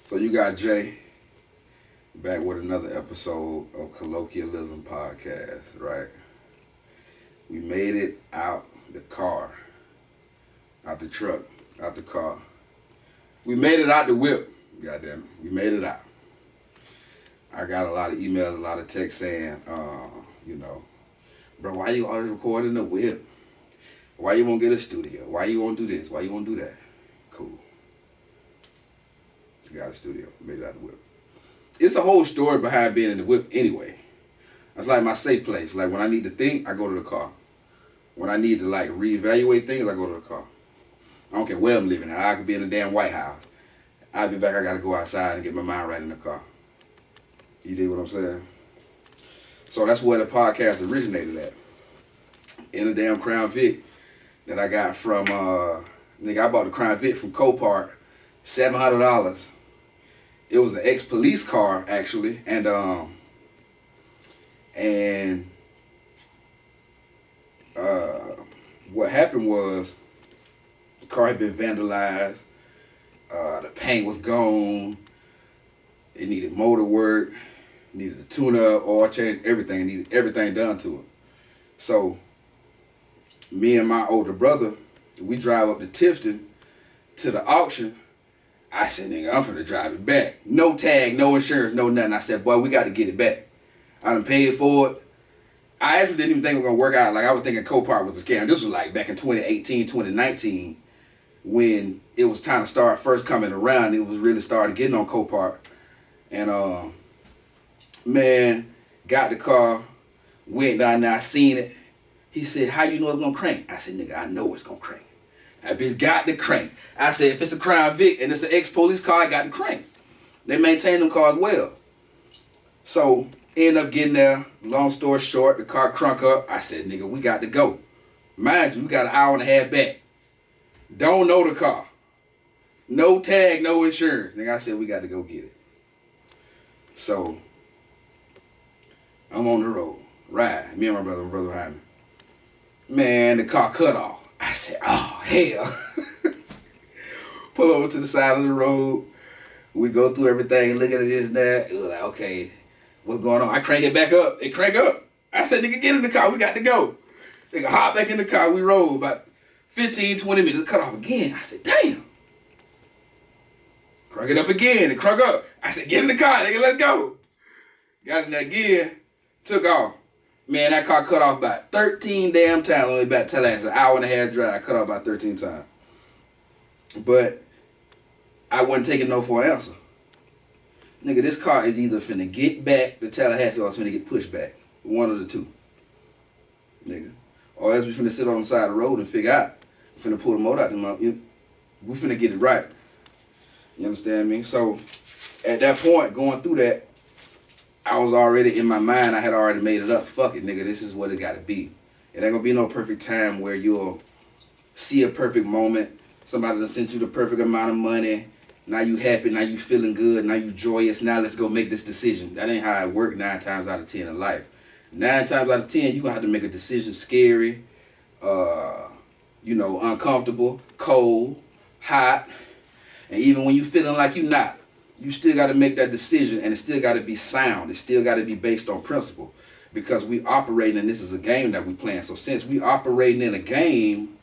So you got Jay back with another episode of Colloquialism podcast, right? We made it out the car, out the truck, out the car. We made it out the whip, goddamn it. We made it out. I got a lot of emails, a lot of texts saying, bro, why you already recording the whip? Why you won't get a studio? Why you won't do this? Why you won't do that? Cool. You got a studio, made it out the whip. It's a whole story behind being in the whip anyway. That's like my safe place. Like when I need to think, I go to the car. When I need to like reevaluate things, I go to the car. I don't care where I'm living. I could be in the damn White House. I'll be back, I gotta go outside and get my mind right in the car. You dig what I'm saying? So that's where the podcast originated at. In the damn Crown Vic that I got from, I bought the Crown Vic from Copart, $700. It was an ex-police car, actually, and what happened was the car had been vandalized, the paint was gone, it needed motor work, needed a tune-up, oil change, everything, needed everything done to it. So, me and my older brother, we drive up to Tifton to the auction. I said, nigga, I'm finna drive it back. No tag, no insurance, no nothing. I said, boy, we got to get it back. I done paid for it. I actually didn't even think it was going to work out. Like, I was thinking Copart was a scam. This was like back in 2018, 2019, when it was time to start first coming around. It was really starting getting on Copart. And, man, got the car, went down there, I seen it. He said, how you know it's going to crank? I said, nigga, I know it's going to crank. That bitch got the crank. I said, if it's a Crown Vic and it's an ex-police car, I got the crank. They maintain them cars well. So, end up getting there. Long story short, the car crunk up. I said, nigga, we got to go. Mind you, we got an hour and a half back. Don't know the car. No tag, no insurance. Nigga, I said, we got to go get it. So, I'm on the road. Ride. Me and my brother behind me. Man, the car cut off. I said, oh, hell. Pull over to the side of the road. We go through everything, look at this and that. It was like, okay, what's going on? I crank it back up. It crank up. I said, nigga, get in the car. We got to go. Nigga, hop back in the car. We rolled about 15, 20 minutes. It cut off again. I said, damn. Crank it up again. It crunk up. I said, get in the car, nigga. Let's go. Got in there again. Took off. Man, that car cut off about 13 damn times. Only about tell us an hour and a half drive. Cut off about 13 times. But I wasn't taking no for an answer. Nigga, this car is either finna get back to Tallahassee or it's finna get pushed back. One of the two. Nigga. Or else we finna sit on the side of the road and figure out. We finna pull the motor out the mouth. We finna get it right. You understand me? So, at that point, going through that, I was already in my mind, I had already made it up. Fuck it, nigga, this is what it gotta be. It ain't gonna be no perfect time where you'll see a perfect moment. Somebody done sent you the perfect amount of money. Now you happy, now you feeling good, now you joyous. Now let's go make this decision. That ain't how it work 9 times out of 10 in life. 9 times out of 10, you gonna have to make a decision scary, uncomfortable, cold, hot. And even when you feeling like you not, you still got to make that decision, and it still got to be sound. It still got to be based on principle, because we operating, and this is a game that we playing. So since we operating in a game,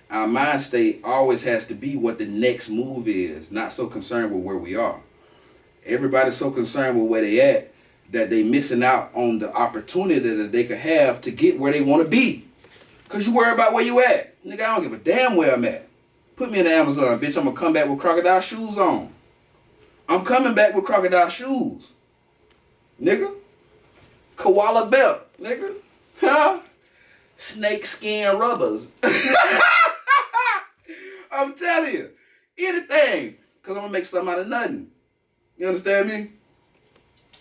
our mind state always has to be what the next move is, not so concerned with where we are. Everybody's so concerned with where they at that they missing out on the opportunity that they could have to get where they want to be. Because you worry about where you at. Nigga, I don't give a damn where I'm at. Put me in the Amazon, bitch. I'm going to come back with crocodile shoes on. I'm coming back with crocodile shoes. Nigga. Koala belt. Nigga. Huh? Snake skin rubbers. I'm telling you. Anything. Because I'm going to make something out of nothing. You understand me?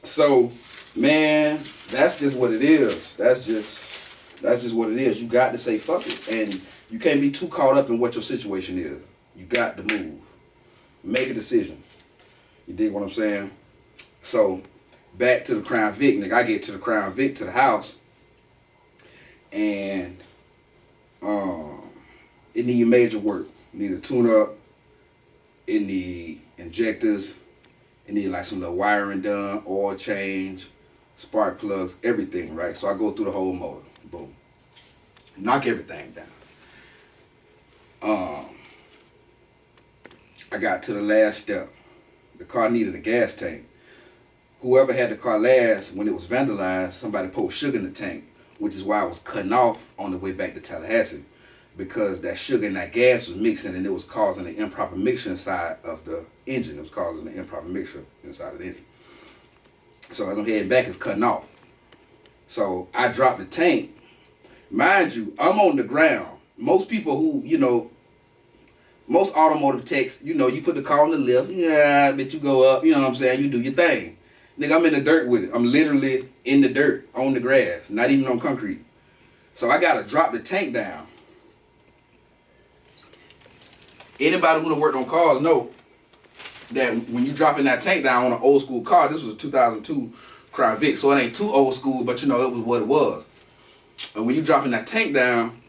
So, man, that's just what it is. That's just what it is. You got to say fuck it. And you can't be too caught up in what your situation is. You got to move. Make a decision. You dig what I'm saying? So, back to the Crown Vic. Nigga, I get to the Crown Vic, to the house. And it need major work. It need a tune-up. It need injectors. It needed like some little wiring done, oil change, spark plugs, everything, right? So I go through the whole motor, boom. Knock everything down. I got to the last step. The car needed a gas tank. Whoever had the car last, when it was vandalized, somebody poured sugar in the tank, which is why I was cutting off on the way back to Tallahassee, because that sugar and that gas was mixing and it was causing an improper mixture inside of the engine. It was causing an improper mixture inside of the engine. So as I'm heading back, it's cutting off. So I dropped the tank. Mind you, I'm on the ground. Most people who, most automotive techs, you put the car on the lift, yeah, but you go up, you know what I'm saying, you do your thing. Nigga, I'm in the dirt with it. I'm literally in the dirt, on the grass, not even on concrete. So I gotta drop the tank down. Anybody who done worked on cars know that when you dropping that tank down on an old school car, this was a 2002 Crown Vic, so it ain't too old school, but it was what it was. And when you dropping that tank down,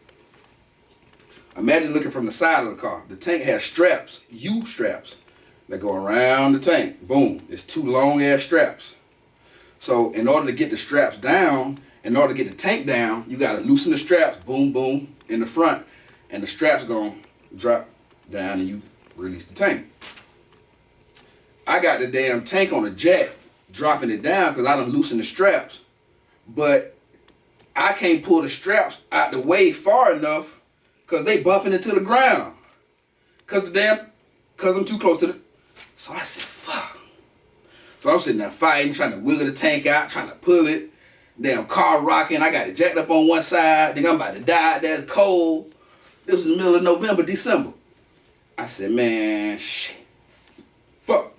imagine looking from the side of the car. The tank has straps, U-straps, that go around the tank. Boom. It's 2 long ass straps. So in order to get the straps down, in order to get the tank down, you gotta loosen the straps, boom, boom, in the front, and the straps gonna drop down and you release the tank. I got the damn tank on a jack, dropping it down because I done loosened the straps. But I can't pull the straps out the way far enough because they bumping into the ground. Because I'm too close to the... So I said, fuck. So I'm sitting there fighting, trying to wiggle the tank out, trying to pull it. Damn car rocking. I got it jacked up on one side. Think I'm about to die. That's cold. This was in the middle of November, December. I said, man, shit. Fuck.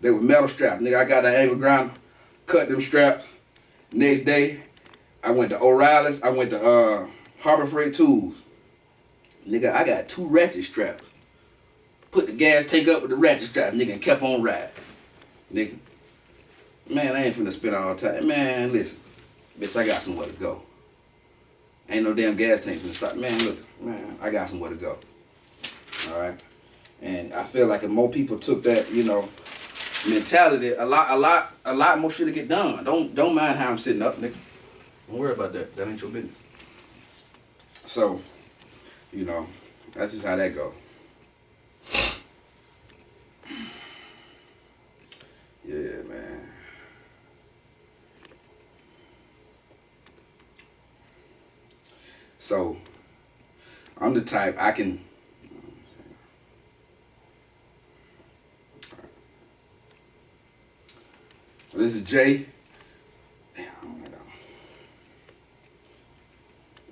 They were metal straps. Nigga, I got an angle grinder, cut them straps. Next day, I went to O'Reilly's. I went to Harbor Freight Tools. Nigga, I got 2 ratchet straps. Put the gas tank up with the ratchet strap, nigga, and kept on riding. Nigga. Man, I ain't finna spend all the time. Man, listen. Bitch, I got somewhere to go. Ain't no damn gas tank finna stop. Man, look. Man, I got somewhere to go. Alright? And I feel like if more people took that, mentality, a lot more shit to get done. Don't mind how I'm sitting up, nigga. Don't worry about that. That ain't your business. So, that's just how that go. Yeah, man. So, I'm the type I can... This is Jay.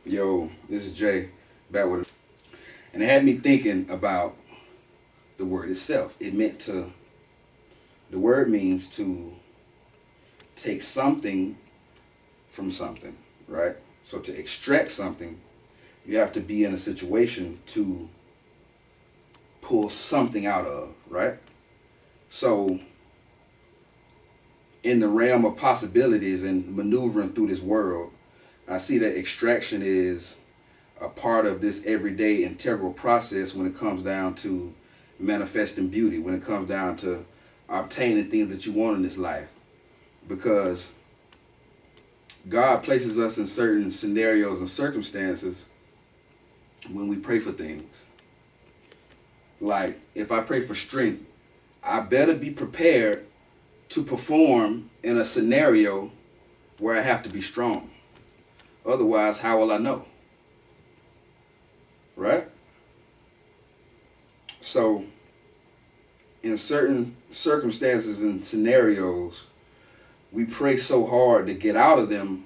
Yo, this is Jay. Back with it. And it had me thinking about the word itself. The word means to take something from something, right? So to extract something, you have to be in a situation to pull something out of, right? So in the realm of possibilities and maneuvering through this world, I see that extraction is a part of this everyday integral process when it comes down to manifesting beauty, when it comes down to obtaining things that you want in this life. Because God places us in certain scenarios and circumstances when we pray for things. Like, if I pray for strength, I better be prepared to perform in a scenario where I have to be strong. Otherwise, how will I know? Right? So, in certain circumstances and scenarios, we pray so hard to get out of them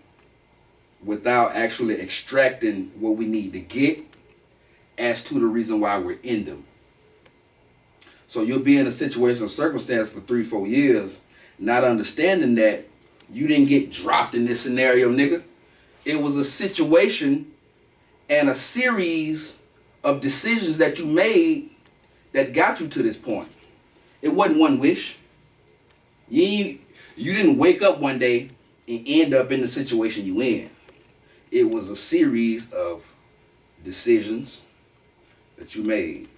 without actually extracting what we need to get as to the reason why we're in them. So you'll be in a situation or circumstance for 3-4 years, not understanding that you didn't get dropped in this scenario, nigga. It was a situation and a series of decisions that you made that got you to this point. It wasn't one wish. You didn't wake up one day and end up in the situation you in. It was a series of decisions that you made.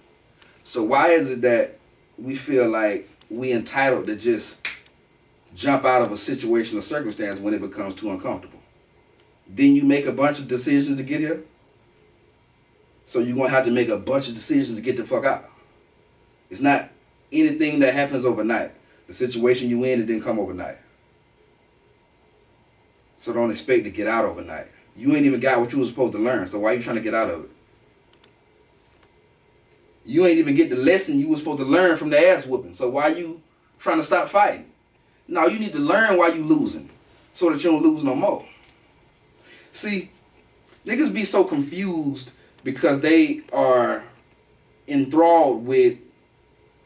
So why is it that we feel like we entitled to just jump out of a situation or circumstance when it becomes too uncomfortable. Then you make a bunch of decisions to get here. So you're going to have to make a bunch of decisions to get the fuck out. It's not anything that happens overnight. The situation you in, it didn't come overnight. So don't expect to get out overnight. You ain't even got what you were supposed to learn, so why are you trying to get out of it? You ain't even get the lesson you were supposed to learn from the ass whooping, so why you trying to stop fighting? No, you need to learn why you losing, so that you don't lose no more. See, niggas be so confused because they are enthralled with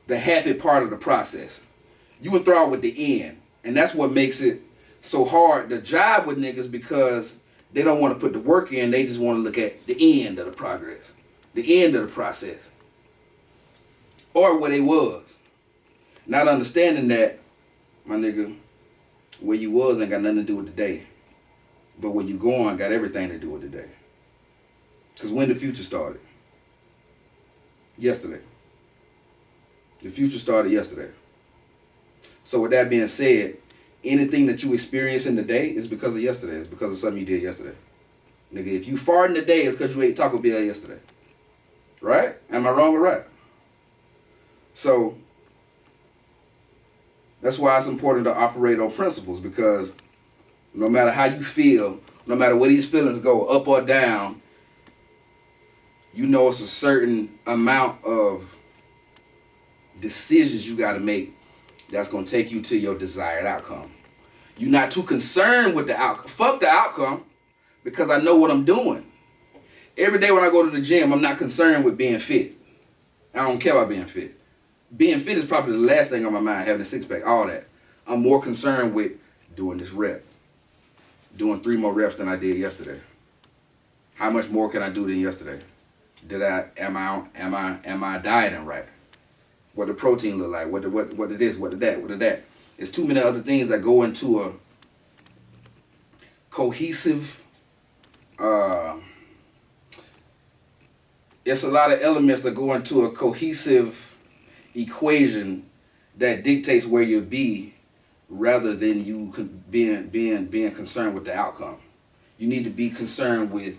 the happy part of the process. You enthralled with the end, and that's what makes it so hard to jive with niggas, because they don't want to put the work in. They just want to look at the end of the progress, the end of the process, or what it was. Not understanding that, my nigga, where you was ain't got nothing to do with today, but where you going got everything to do with today. Because when the future started? Yesterday. The future started yesterday. So with that being said, anything that you experience in the day is because of yesterday. It's because of something you did yesterday. Nigga, if you farting today, it's because you ate Taco Bell yesterday. Right? Am I wrong or right? So, that's why it's important to operate on principles, because no matter how you feel, no matter where these feelings go, up or down, you know it's a certain amount of decisions you got to make that's going to take you to your desired outcome. You're not too concerned with the outcome. Fuck the outcome, because I know what I'm doing. Every day when I go to the gym, I'm not concerned with being fit. I don't care about being fit. Being fit is probably the last thing on my mind, having a six-pack, all that. I'm more concerned with doing this rep. Doing 3 more reps than I did yesterday. How much more can I do than yesterday? Am I dieting right? What the protein look like? What it is? What did that? There's too many other things that go into a cohesive. It's a lot of elements that go into a cohesive equation that dictates where you'll be, rather than you being concerned with the outcome. You need to be concerned with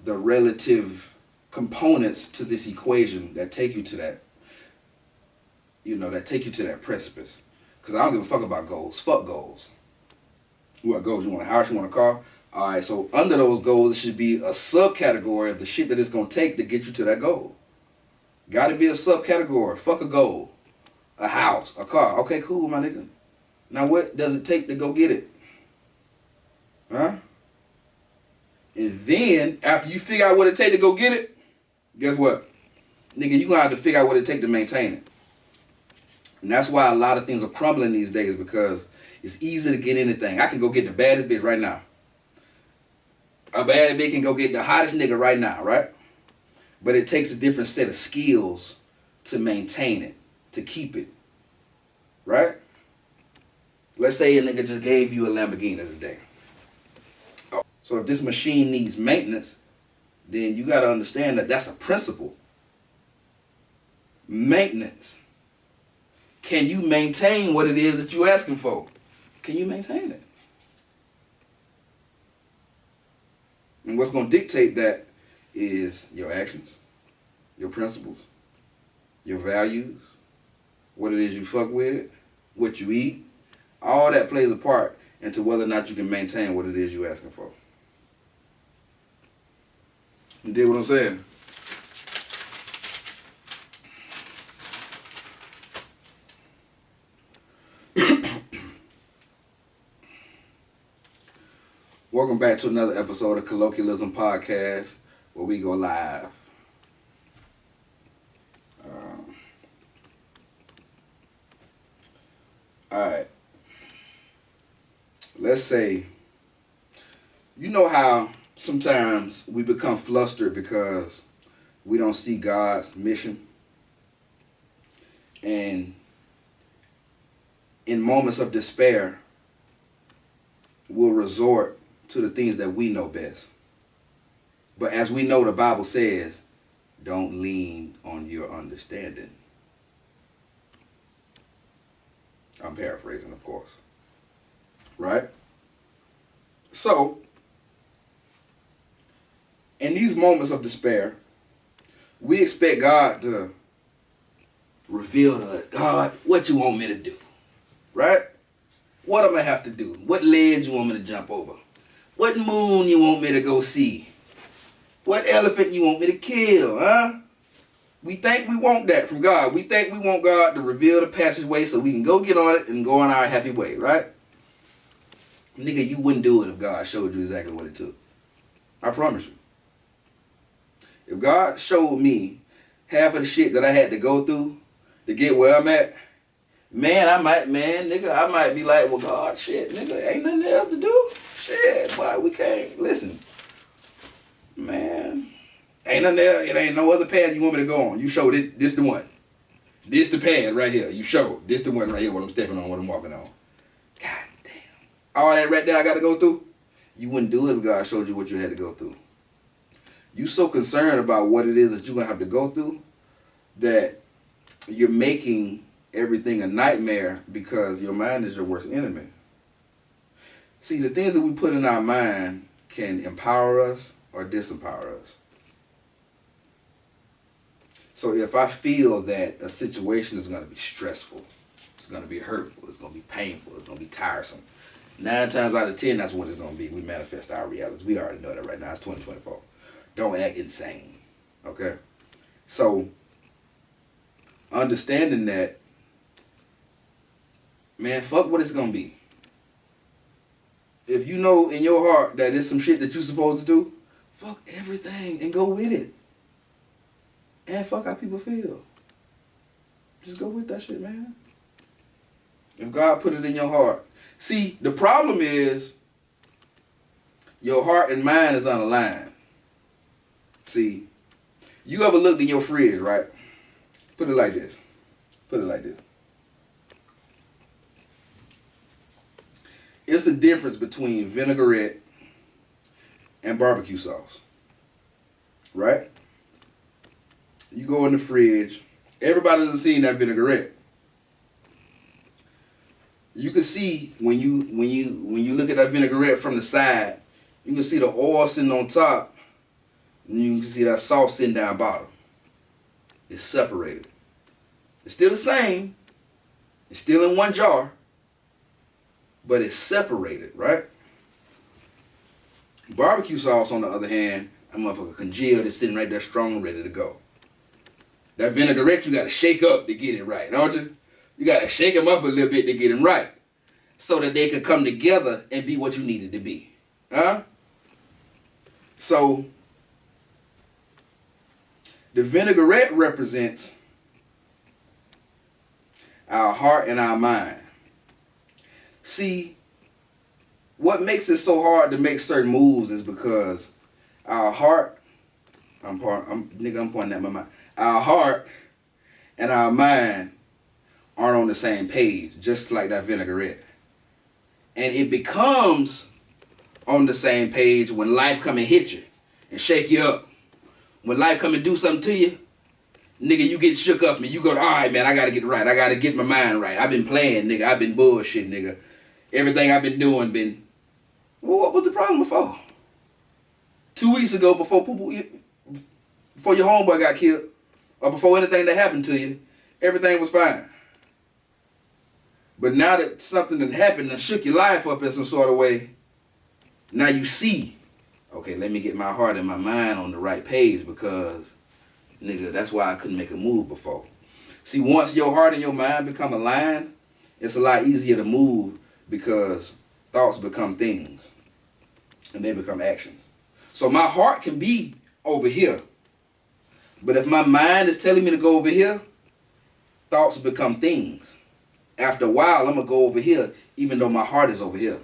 the relative components to this equation that take you to that, that take you to that precipice. Because I don't give a fuck about goals. Fuck goals. What goals? You want a house? You want a car? All right, so under those goals, it should be a subcategory of the shit that it's going to take to get you to that goal. Got to be a subcategory. Fuck a goal. A house, a car. Okay, cool, my nigga. Now what does it take to go get it? Huh? And then, after you figure out what it take to go get it, guess what? Nigga, you going to have to figure out what it take to maintain it. And that's why a lot of things are crumbling these days, because it's easy to get anything. I can go get the baddest bitch right now. A bad bitch can go get the hottest nigga right now, right? But it takes a different set of skills to maintain it, to keep it, right? Let's say a nigga just gave you a Lamborghini today. So if this machine needs maintenance, then you got to understand that that's a principle. Maintenance. Can you maintain what it is that you're asking for? Can you maintain it? And what's going to dictate that is your actions, your principles, your values, what it is you fuck with, what you eat. All that plays a part into whether or not you can maintain what it is you're asking for. You dig what I'm saying? Welcome back to another episode of Colloquialism Podcast, where we go live. Alright. Let's say, you know how sometimes we become flustered because we don't see God's mission? And in moments of despair, we'll resort to the things that we know best. But as we know, the Bible says, don't lean on your understanding. I'm paraphrasing, of course. Right? So, in these moments of despair, we expect God to reveal to us, God, what you want me to do? Right? What am I have to do? What ledge you want me to jump over? What moon you want me to go see? What elephant you want me to kill, huh? We think we want that from God. We think we want God to reveal the passageway so we can go get on it and go on our happy way, right? Nigga, you wouldn't do it if God showed you exactly what it took. I promise you. If God showed me half of the shit that I had to go through to get where I'm at, I might be like, well, God, shit, nigga, ain't nothing else to do. Shit, boy, we can't. Listen, man, ain't nothing else. It ain't no other path you want me to go on. You showed it. This the one. This the path right here. You showed. This the one right here, what I'm stepping on, what I'm walking on. God damn. All that right there I got to go through, you wouldn't do it if God showed you what you had to go through. You so concerned about what it is that you're going to have to go through that you're making everything a nightmare because your mind is your worst enemy. See, the things that we put in our mind can empower us or disempower us. So if I feel that a situation is going to be stressful, it's going to be hurtful, it's going to be painful, it's going to be tiresome, 9 times out of 10, that's what it's going to be. We manifest our realities. We already know that right now. It's 2024. Don't act insane. Okay? So, understanding that, man, fuck what it's going to be. If you know in your heart that it's some shit that you're supposed to do, fuck everything and go with it. And fuck how people feel. Just go with that shit, man. If God put it in your heart. See, the problem is your heart and mind is unaligned. See, you ever looked in your fridge, right? Put it like this. Put it like this. It's a difference between vinaigrette and barbecue sauce. Right? You go in the fridge. Everybody doesn't see that vinaigrette. You can see when you look at that vinaigrette from the side, you can see the oil sitting on top, and you can see that sauce sitting down bottom. It's separated. It's still the same. It's still in one jar, but it's separated, right? Barbecue sauce, on the other hand, that motherfucker congealed, it's sitting right there strong and ready to go. That vinaigrette, you got to shake up to get it right, don't you? You got to shake them up a little bit to get them right so that they can come together and be what you need it to be. Huh? So, the vinaigrette represents our heart and our mind. See, what makes it so hard to make certain moves is because our heart, I'm pointing at my mind. Our heart and our mind aren't on the same page, just like that vinaigrette. And it becomes on the same page when life come and hit you and shake you up. When life come and do something to you, nigga, you get shook up and you go, all right, man, I got to get right. I got to get my mind right. I've been playing, nigga. I've been bullshit, nigga. Everything I've been doing been... Well, what was the problem before? 2 weeks ago, before your homeboy got killed, or before anything that happened to you, everything was fine. But now that something that happened and shook your life up in some sort of way, now you see, okay, let me get my heart and my mind on the right page because, nigga, that's why I couldn't make a move before. See, once your heart and your mind become aligned, it's a lot easier to move because thoughts become things and they become actions. So my heart can be over here, but if my mind is telling me to go over here, thoughts become things. After a while, I'm gonna go over here, even though my heart is over here.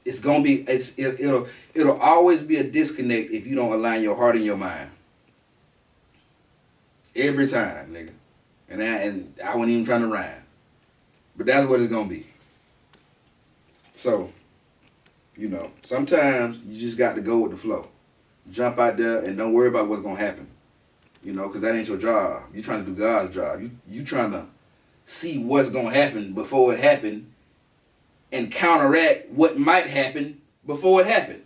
It's gonna be, it'll always be a disconnect if you don't align your heart and your mind. Every time, nigga. And I wasn't even trying to rhyme, but that's what it's gonna be. So, you know, sometimes you just got to go with the flow. Jump out there and don't worry about what's gonna happen. You know, because that ain't your job. You trying to do God's job. You trying to see what's gonna happen before it happened and counteract what might happen before it happened.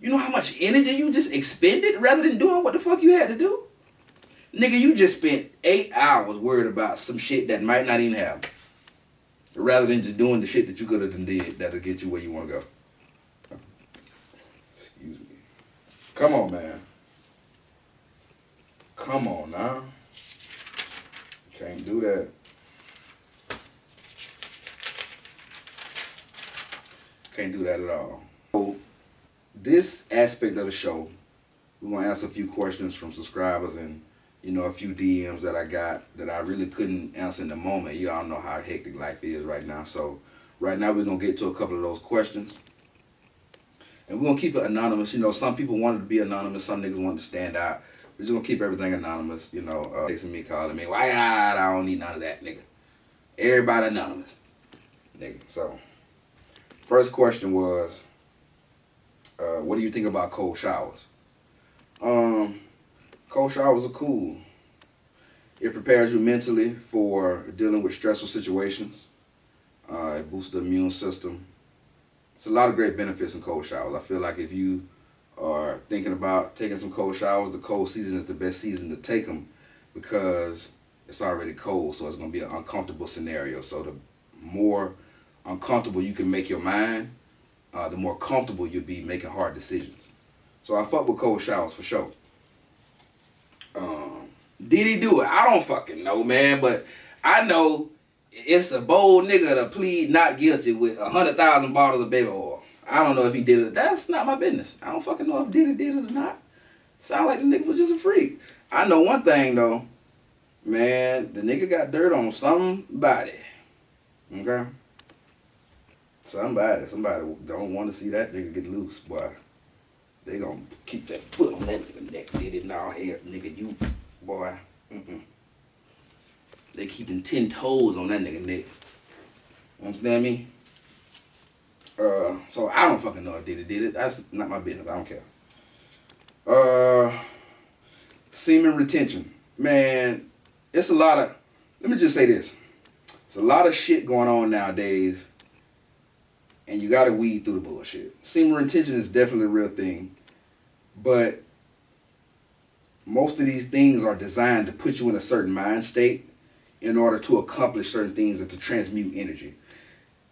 You know how much energy you just expended rather than doing what the fuck you had to do? Nigga, you just spent 8 hours worried about some shit that might not even happen. Rather than just doing the shit that you could have done did that'll get you where you want to go. Excuse me. Come on, man. Come on now. Can't do that. Can't do that at all. So, this aspect of the show, we're going to answer a few questions from subscribers and, you know, a few DMs that I got that I really couldn't answer in the moment. You all know how hectic life is right now. So, right now we're going to get to a couple of those questions. And we're going to keep it anonymous. You know, some people wanted to be anonymous. Some niggas wanted to stand out. We're just going to keep everything anonymous. You know, texting me, calling me. Why I don't need none of that, nigga. Everybody anonymous. Nigga. So, first question was, what do you think about cold showers? Cold showers are cool. It prepares you mentally for dealing with stressful situations. It boosts the immune system. It's a lot of great benefits in cold showers. I feel like if you are thinking about taking some cold showers, the cold season is the best season to take them because it's already cold, so it's going to be an uncomfortable scenario. So the more uncomfortable you can make your mind, the more comfortable you'll be making hard decisions. So I fuck with cold showers for sure. Diddy do it? I don't fucking know, man, but I know it's a bold nigga to plead not guilty with 100,000 bottles of baby oil. I don't know if he did it. That's not my business. I don't fucking know if Diddy did it or not. Sound like the nigga was just a freak. I know one thing though, man, the nigga got dirt on somebody. Okay? Somebody don't want to see that nigga get loose, boy. They gonna keep that foot on that nigga neck. Did it now, here, nigga, you, boy. They keeping 10 toes on that nigga neck. Understand me? So I don't fucking know if Diddy did it. That's not my business. I don't care. Semen retention. Man, it's a lot of, let me just say this. It's a lot of shit going on nowadays, and you gotta weed through the bullshit. Semen retention is definitely a real thing, but most of these things are designed to put you in a certain mind state in order to accomplish certain things and to transmute energy.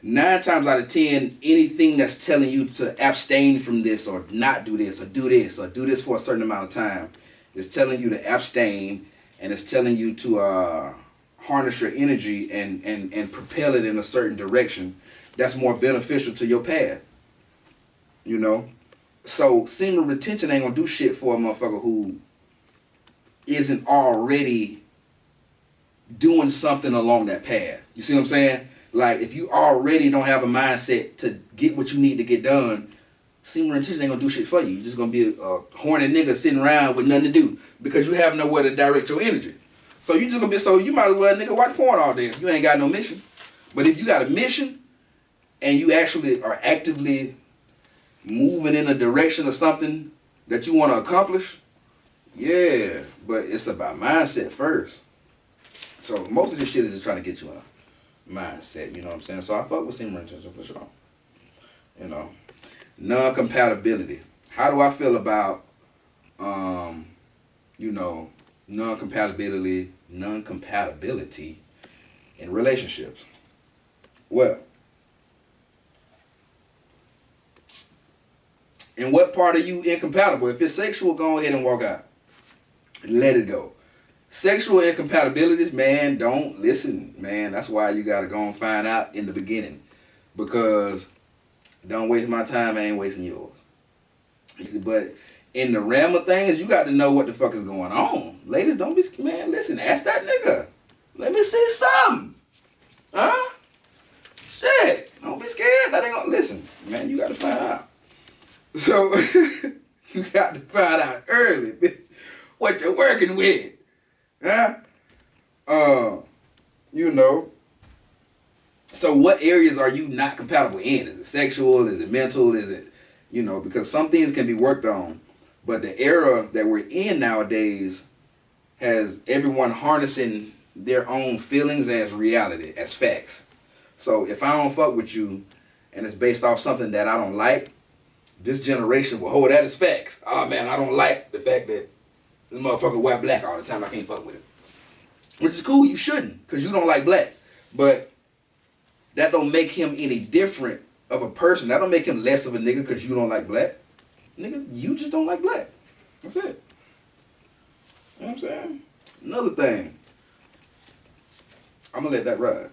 9 times out of 10, anything that's telling you to abstain from this or not do this or do this for a certain amount of time is telling you to abstain, and it's telling you to harness your energy and propel it in a certain direction that's more beneficial to your path. You know? So semen retention ain't gonna do shit for a motherfucker who isn't already doing something along that path. You see what I'm saying? Like, if you already don't have a mindset to get what you need to get done, semen retention ain't gonna do shit for you. You're just gonna be a horny nigga sitting around with nothing to do because you have nowhere to direct your energy. So you just gonna be, so you might as well, nigga, watch porn all day if you ain't got no mission. But if you got a mission and you actually are actively moving in a direction of something that you want to accomplish, yeah, but it's about mindset first. So most of this shit is just trying to get you in a mindset, you know what I'm saying? So I fuck with semen retention for sure. You know, non-compatibility. How do I feel about, you know, non-compatibility in relationships? Well, in what part are you incompatible? If it's sexual, go ahead and walk out. Let it go. Sexual incompatibilities, man, don't listen, man. That's why you gotta go and find out in the beginning. Because don't waste my time, I ain't wasting yours. But in the realm of things, you got to know what the fuck is going on. Ladies, don't be, man, listen, ask that nigga. Let me see something. Huh? Shit, don't be scared. That ain't gonna, listen, man, you got to find out. So, you got to find out early, bitch, what you're working with. Huh? You know. So what areas are you not compatible in? Is it sexual? Is it mental? Is it, you know, because some things can be worked on. But the era that we're in nowadays has everyone harnessing their own feelings as reality, as facts. So if I don't fuck with you and it's based off something that I don't like, this generation will hold that as facts. Oh man, I don't like the fact that this motherfucker wear black all the time. I can't fuck with it. Which is cool, you shouldn't, because you don't like black. But that don't make him any different of a person. That don't make him less of a nigga because you don't like black. Nigga, you just don't like black. That's it. You know what I'm saying? Another thing. I'm going to let that ride.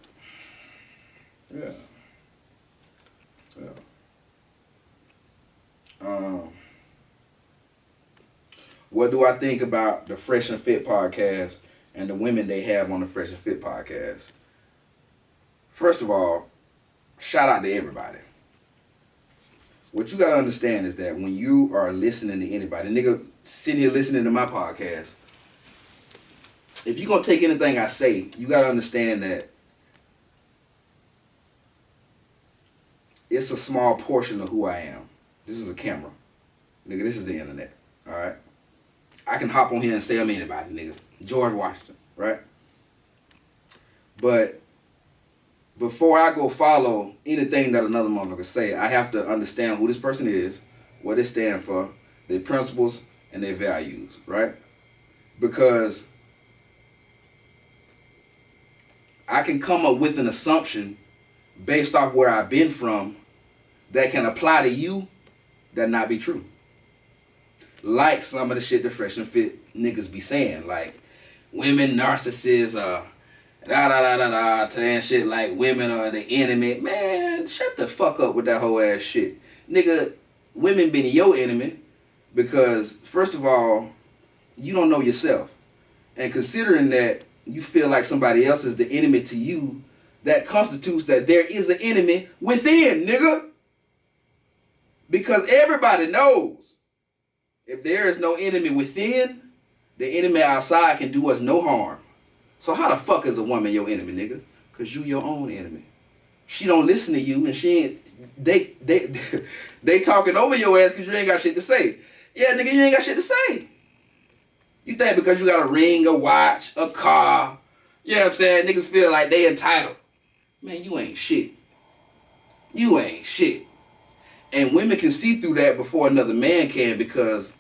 Yeah. What do I think about the Fresh and Fit podcast and the women they have on the Fresh and Fit podcast? First of all, shout out to everybody. What you got to understand is that when you are listening to anybody, nigga sitting here listening to my podcast, if you're going to take anything I say, you got to understand that it's a small portion of who I am. This is a camera. Nigga, this is the internet. All right? I can hop on here and say I'm anybody, nigga. George Washington, right? But before I go follow anything that another motherfucker say, I have to understand who this person is, what they stand for, their principles, and their values, right? Because I can come up with an assumption based off where I've been from that can apply to you that not be true. Like some of the shit the Fresh and Fit niggas be saying, like women narcissists, saying shit like women are the enemy. Man, shut the fuck up with that whole ass shit. Nigga, women been your enemy because, first of all, you don't know yourself. And considering that you feel like somebody else is the enemy to you, that constitutes that there is an enemy within, nigga. Because everybody knows if there is no enemy within, the enemy outside can do us no harm. So how the fuck is a woman your enemy, nigga? Because you your own enemy. She don't listen to you and she ain't, they talking over your ass because you ain't got shit to say. Yeah, nigga, you ain't got shit to say. You think because you got a ring, a watch, a car, you know what I'm saying? Niggas feel like they entitled. Man, you ain't shit. You ain't shit. And women can see through that before another man can because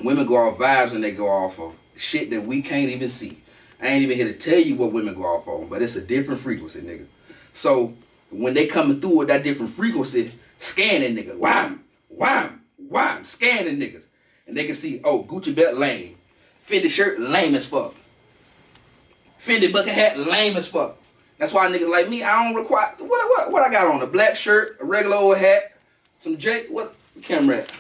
women go off vibes and they go off of shit that we can't even see. I ain't even here to tell you what women go off on, but it's a different frequency, nigga. So when they coming through with that different frequency, scanning niggas, wham, wham, wham, scanning niggas. And they can see, oh, Gucci belt lame. Fendi shirt lame as fuck. Fendi bucket hat lame as fuck. That's why niggas like me, I don't require, what I got on? A black shirt, a regular old hat, some J, what camera at?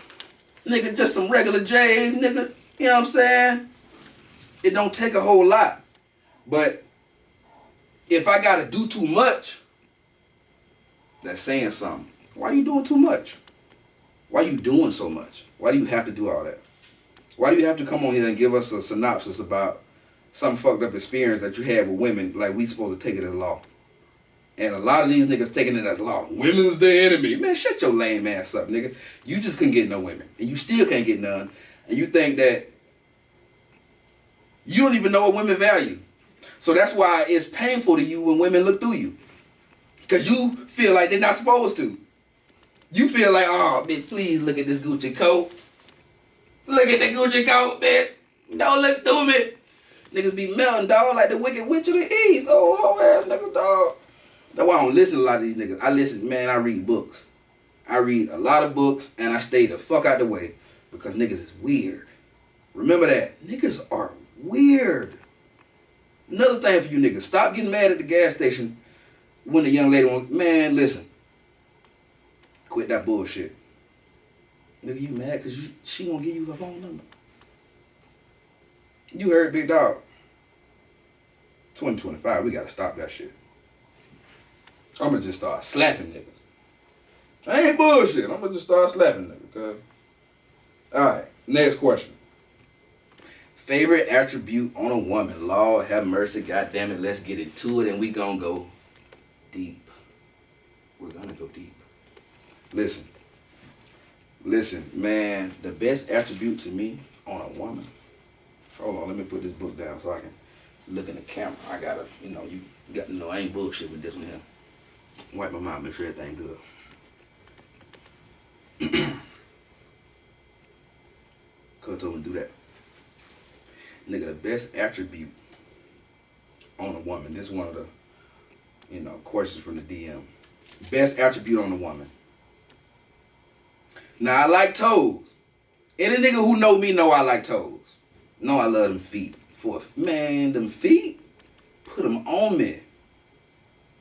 Nigga, just some regular J's, nigga. You know what I'm saying? It don't take a whole lot. But if I gotta do too much, that's saying something. Why you doing too much? Why you doing so much? Why do you have to do all that? Why do you have to come on here and give us a synopsis about some fucked up experience that you had with women like we supposed to take it as law? And a lot of these niggas taking it as law. Women's the enemy. Man, shut your lame ass up, nigga. You just couldn't get no women. And you still can't get none. And you think that you don't even know what women value. So that's why it's painful to you when women look through you. Because you feel like they're not supposed to. You feel like, oh, bitch, please look at this Gucci coat. Look at the Gucci coat, bitch. Don't look through me. Niggas be melting, dog, like the Wicked Witch of the East. Oh, whole ass niggas, dog. That's why I don't listen to a lot of these niggas. I read books. I read a lot of books, and I stay the fuck out the way because niggas is weird. Remember that. Niggas are weird. Another thing for you niggas, stop getting mad at the gas station when the young lady wants, man, listen. Quit that bullshit. Nigga, you mad because she won't give you her phone number. You heard, big dog. 2025, we gotta stop that shit. I'm gonna just start slapping niggas. I ain't bullshit. I'm gonna just start slapping niggas, cuz. Alright, next question. Favorite attribute on a woman? Lord have mercy, goddamn it, let's get into it and we gonna go deep. We're gonna go deep. Listen, man, the best attribute to me on a woman. Hold on, let me put this book down so I can look in the camera. I gotta, you got to know I ain't bullshit with this one here. Wipe my mouth, make sure everything good. Cuz told me to do that. Nigga, the best attribute on a woman. This is one of the, questions from the DM. Best attribute on a woman. Now, I like toes. Any nigga who know me know I like toes. Know I love them feet. Man, them feet, put them on me.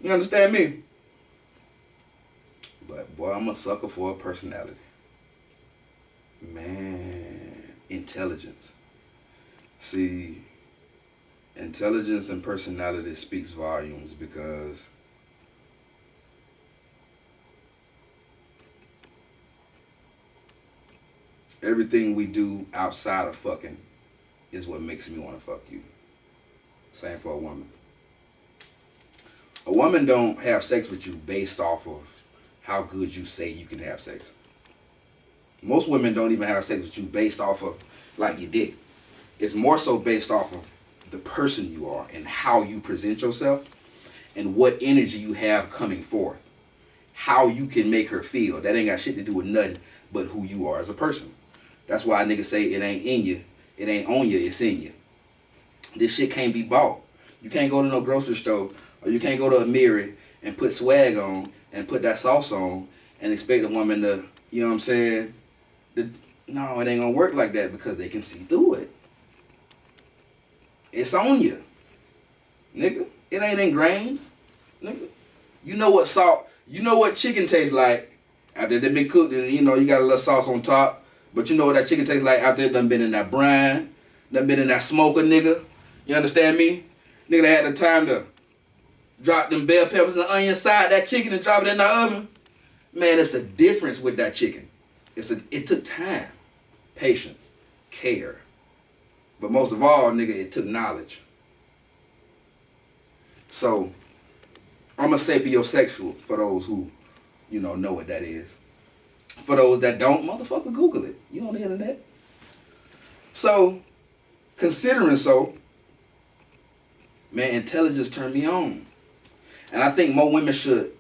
You understand me? But, boy, I'm a sucker for a personality. Man, intelligence. See, intelligence and personality speaks volumes because everything we do outside of fucking is what makes me want to fuck you. Same for a woman. A woman don't have sex with you based off of how good you say you can have sex. Most women don't even have sex with you based off of like your dick. It's more so based off of the person you are and how you present yourself and what energy you have coming forth. How you can make her feel. That ain't got shit to do with nothing but who you are as a person. That's why niggas say it ain't in you. It ain't on you, it's in you. This shit can't be bought. You can't go to no grocery store or you can't go to a mirror and put swag on and put that sauce on and expect a woman to, you know what I'm saying? No, it ain't gonna work like that because they can see through it. It's on you. Nigga, it ain't ingrained. Nigga, you know what salt, you know what chicken tastes like after they've been cooked and you got a little sauce on top. But you know what that chicken tastes like after it done been in that brine, done been in that smoker, nigga. You understand me? Nigga, they had the time to drop them bell peppers and onion inside that chicken and drop it in the oven. Man, it's a difference with that chicken. It took time, patience, care. But most of all, nigga, it took knowledge. So, I'm a sapiosexual for those who, know what that is. For those that don't, motherfucker, Google it. You on the internet. So, considering so, man, intelligence turned me on. And I think more women should,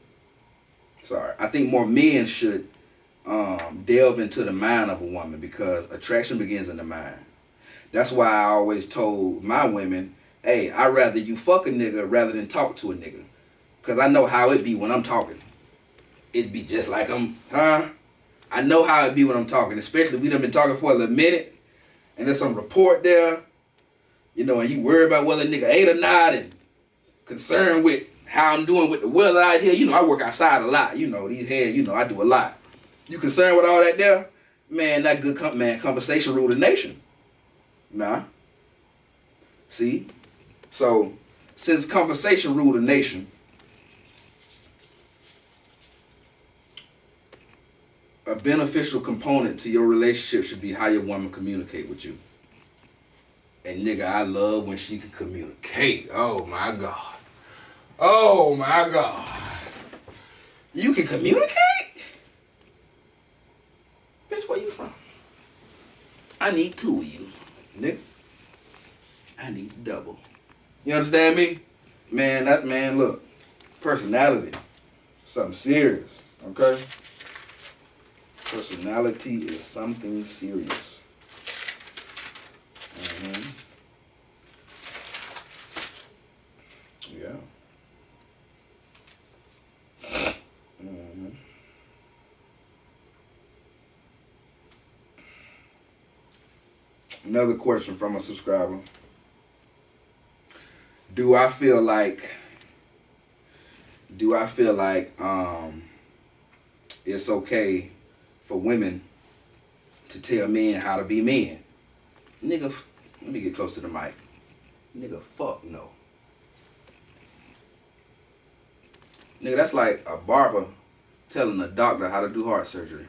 I think more men should delve into the mind of a woman because attraction begins in the mind. That's why I always told my women, hey, I'd rather you fuck a nigga rather than talk to a nigga. Because I know how it be when I'm talking. It be just like I know how it be when I'm talking, especially if we done been talking for a little minute and there's some report there, and you worry about whether a nigga ate or not and concerned with how I'm doing with the weather out here. I work outside a lot. These heads, I do a lot. You concerned with all that there? Man, that good conversation rule the nation. Nah. See? So, since conversation rule the nation, a beneficial component to your relationship should be how your woman communicate with you. And nigga, I love when she can communicate. Oh my God. Oh my God. You can communicate? Bitch, where you from? I need two of you, nigga. I need double. You understand me? Man, look. Personality. Something serious, okay? Personality is something serious. Yeah. Another question from a subscriber. Do I feel like it's okay for women to tell men how to be men? Nigga, let me get close to the mic. Nigga, fuck no. Nigga, that's like a barber telling a doctor how to do heart surgery.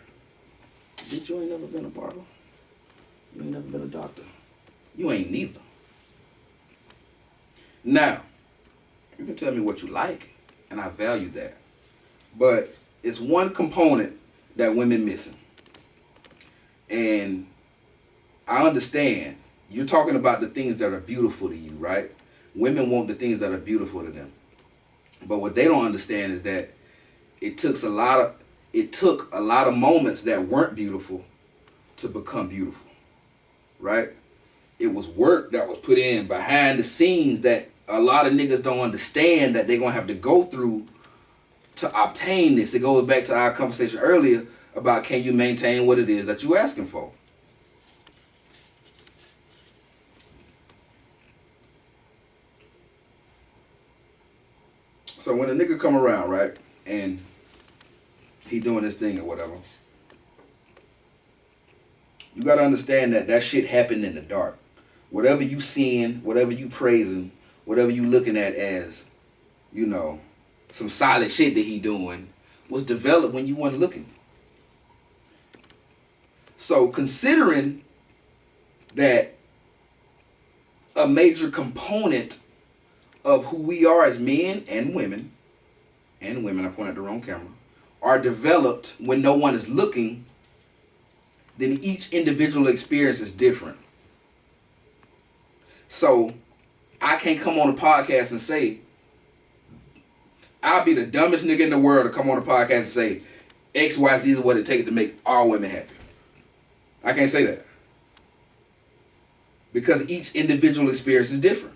Bitch, you ain't never been a barber. You ain't never been a doctor. You ain't neither. Now, you can tell me what you like, and I value that. But it's one component that women missing. And I understand you're talking about the things that are beautiful to you, right? Women want the things that are beautiful to them. But what they don't understand is that it took a lot of moments that weren't beautiful to become beautiful. Right? It was work that was put in behind the scenes that a lot of niggas don't understand that they're going to have to go through to obtain this. It goes back to our conversation earlier about can you maintain what it is that you're asking for. So when a nigga come around, right, and he doing this thing or whatever, you got to understand that shit happened in the dark. Whatever you seeing, whatever you praising, whatever you looking at as, you know, some solid shit that he doing was developed when you weren't looking. So considering that a major component of who we are as men and women, I point at the wrong camera, are developed when no one is looking, then each individual experience is different. So I can't come on a podcast and say, I'll be the dumbest nigga in the world to come on a podcast and say, XYZ is what it takes to make all women happy. I can't say that. Because each individual experience is different.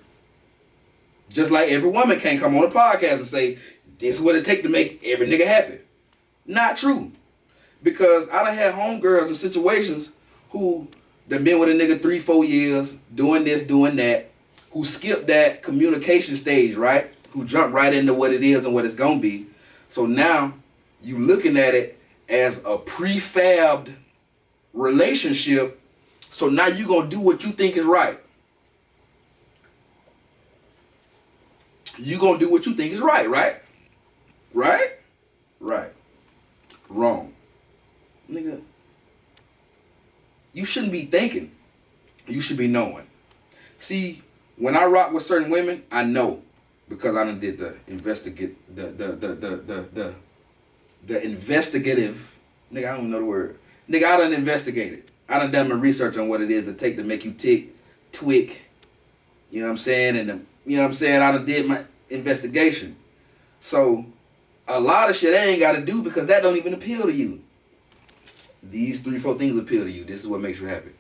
Just like every woman can't come on a podcast and say, this is what it takes to make every nigga happy. Not true. Because I done had homegirls in situations who done been with a nigga 3-4 years, doing this, doing that, who skipped that communication stage, right? Who jumped right into what it is and what it's gonna be. So now you looking at it as a prefabbed relationship. So now you gonna do what you think is right. You gonna do what you think is right, right? Right? Right. Wrong. Nigga, you shouldn't be thinking. You should be knowing. See, when I rock with certain women, I know because I done did the investigative. Nigga, I don't even know the word. Nigga, I done investigated. I done my research on what it is to take to make you tick, twick. You know what I'm saying? And you know what I'm saying? I done did my investigation. So a lot of shit I ain't got to do because that don't even appeal to you. These 3-4 things appeal to you. This is what makes you happy.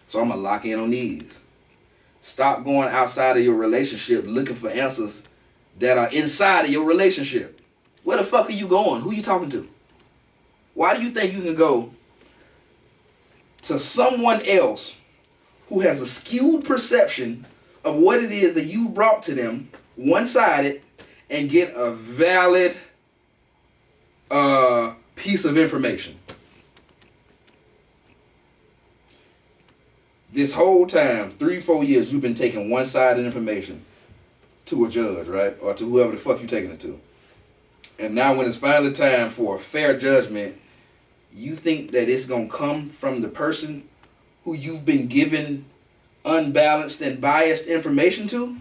So I'm going to lock in on these. Stop going outside of your relationship looking for answers that are inside of your relationship. Where the fuck are you going? Who you talking to? Why do you think you can go to someone else who has a skewed perception of what it is that you brought to them, one-sided, and get a valid piece of information? This whole time, 3-4 years, you've been taking one-sided information to a judge, right? Or to whoever the fuck you taking it to. And now when it's finally time for a fair judgment, you think that it's going to come from the person who you've been given unbalanced and biased information to?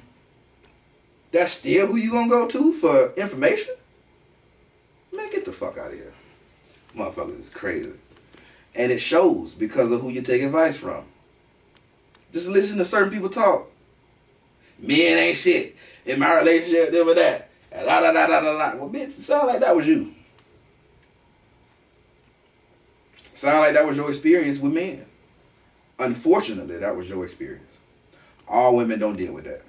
That's still who you going to go to for information? Man, get the fuck out of here. Motherfuckers is crazy. And it shows because of who you take advice from. Just listen to certain people talk. Men ain't shit. In my relationship, this or that. Well, bitch, it sound like that was you. Sound like that was your experience with men. Unfortunately, that was your experience. All women don't deal with that.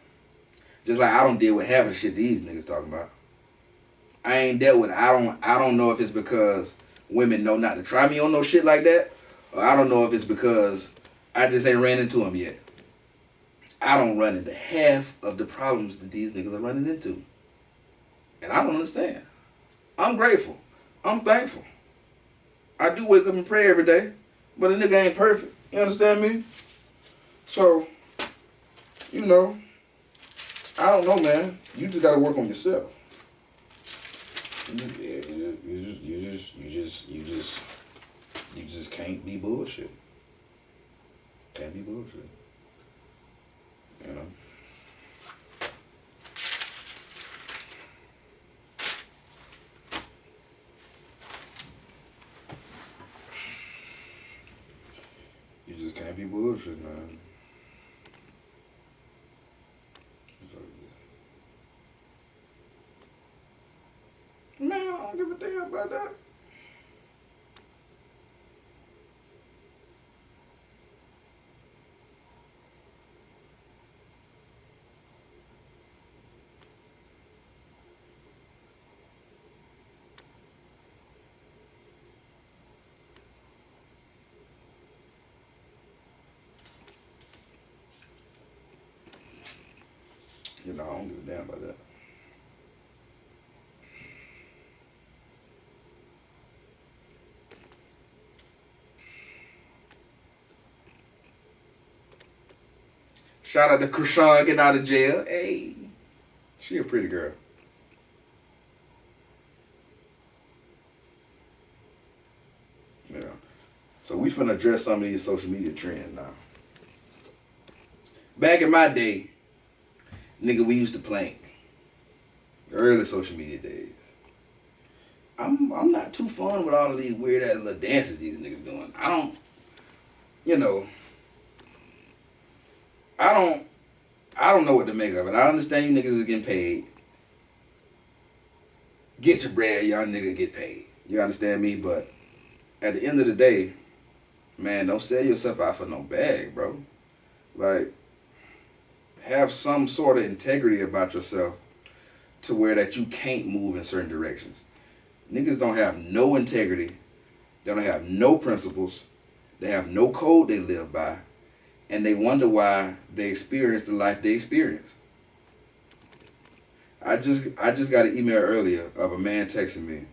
Just like I don't deal with half of the shit these niggas talking about. I ain't dealt with it. I don't know if it's because women know not to try me on no shit like that. Or I don't know if it's because I just ain't ran into them yet. I don't run into half of the problems that these niggas are running into. And I don't understand. I'm grateful. I'm thankful. I do wake up and pray every day. But a nigga ain't perfect. You understand me? So, you know, I don't know, man. You just gotta work on yourself. You just can't be bullshit. Can't be bullshit. You know? You just can't be bullshit, man. don't give a damn about that. You know, I don't give a damn about that. Shout out to Krishan getting out of jail. Hey, she a pretty girl. Yeah. So we finna address some of these social media trends now. Back in my day, nigga, we used to plank. The early social media days. I'm not too fun with all of these weird ass little dances these niggas doing. I don't know what to make of it. I understand you niggas is getting paid. Get your bread, y'all nigga get paid. You understand me? But at the end of the day, man, don't sell yourself out for no bag, bro. Like, have some sort of integrity about yourself to where that you can't move in certain directions. Niggas don't have no integrity. They don't have no principles. They have no code they live by. And they wonder why they experience the life they experience. I just got an email earlier of a man texting me,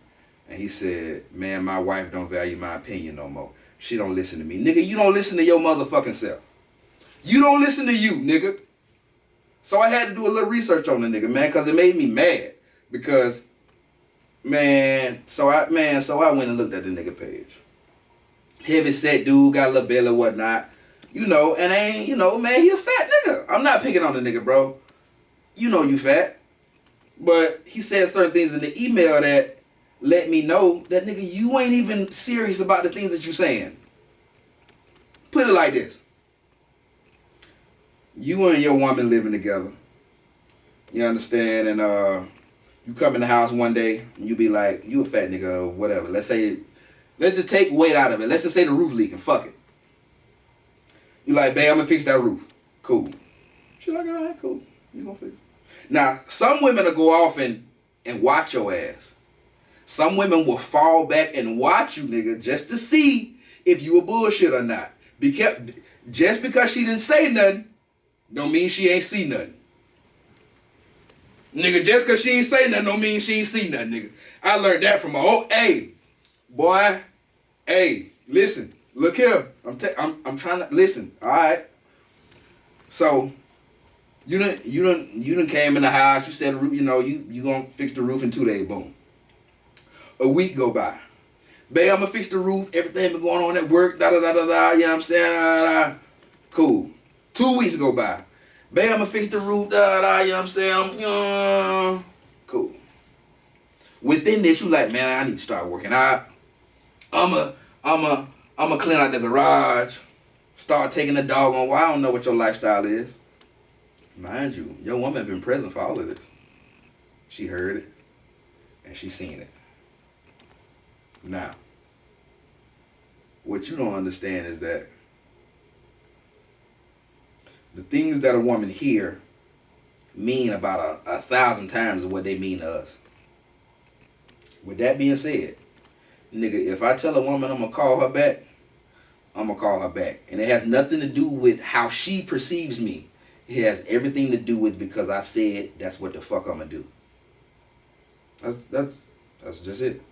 and he said, man, my wife don't value my opinion no more. She don't listen to me. Nigga, you don't listen to your motherfucking self. You don't listen to you, nigga. So I had to do a little research on the nigga, man, because it made me mad. Because, so I went and looked at the nigga page. Heavy set dude, got a little belly or whatnot. You know, and ain't, you know, man, he a fat nigga. I'm not picking on the nigga, bro. You know you fat. But he said certain things in the email that let me know that, nigga, you ain't even serious about the things that you saying. Put it like this. You and your woman living together. You understand? And you come in the house one day and you be like, you a fat nigga or whatever. Let's just take weight out of it. Let's just say the roof leaking. Fuck it. You like, babe, I'm gonna fix that roof. Cool. She like, all right, cool. You gonna fix it. Now, some women will go off and watch your ass. Some women will fall back and watch you, nigga, just to see if you a bullshit or not. Just because she didn't say nothing, don't mean she ain't see nothing. Nigga, just because she ain't say nothing, don't mean she ain't see nothing, nigga. I learned that from listen. Look here, I'm trying to listen. All right. So you done came in the house. You said, you know, you gonna fix the roof in 2 days. Boom. A week go by. Babe, I'm gonna fix the roof. Everything been going on at work. Da da da da da. You know what I'm saying? Da, da, da. Cool. 2 weeks go by. Babe, I'm gonna fix the roof. Da da. You know what I'm saying? Cool. Within this, you like, man, I need to start working out. I'ma clean out the garage, start taking the dog on. Well, I don't know what your lifestyle is. Mind you, your woman been present for all of this. She heard it, and she seen it. Now, what you don't understand is that the things that a woman hear mean about 1,000 times what they mean to us. With that being said, nigga, if I tell a woman I'm gonna call her back, I'm gonna call her back. And it has nothing to do with how she perceives me. It has everything to do with because I said that's what the fuck I'm gonna do. That's just it.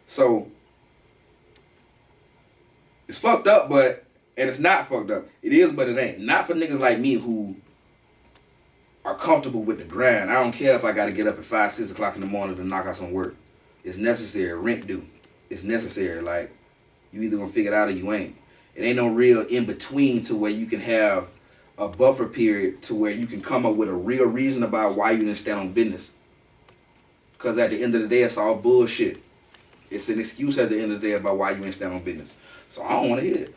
So it's fucked up, and it's not fucked up. It is, but it ain't. Not for niggas like me who are comfortable with the grind. I don't care if I gotta get up at 5, 6 o'clock in the morning to knock out some work. It's necessary. Rent due. It's necessary. Like, you either gonna figure it out or you ain't. It ain't no real in between to where you can have a buffer period to where you can come up with a real reason about why you didn't stand on business. Because at the end of the day, it's all bullshit. It's an excuse at the end of the day about why you didn't stand on business. So I don't want to hear it.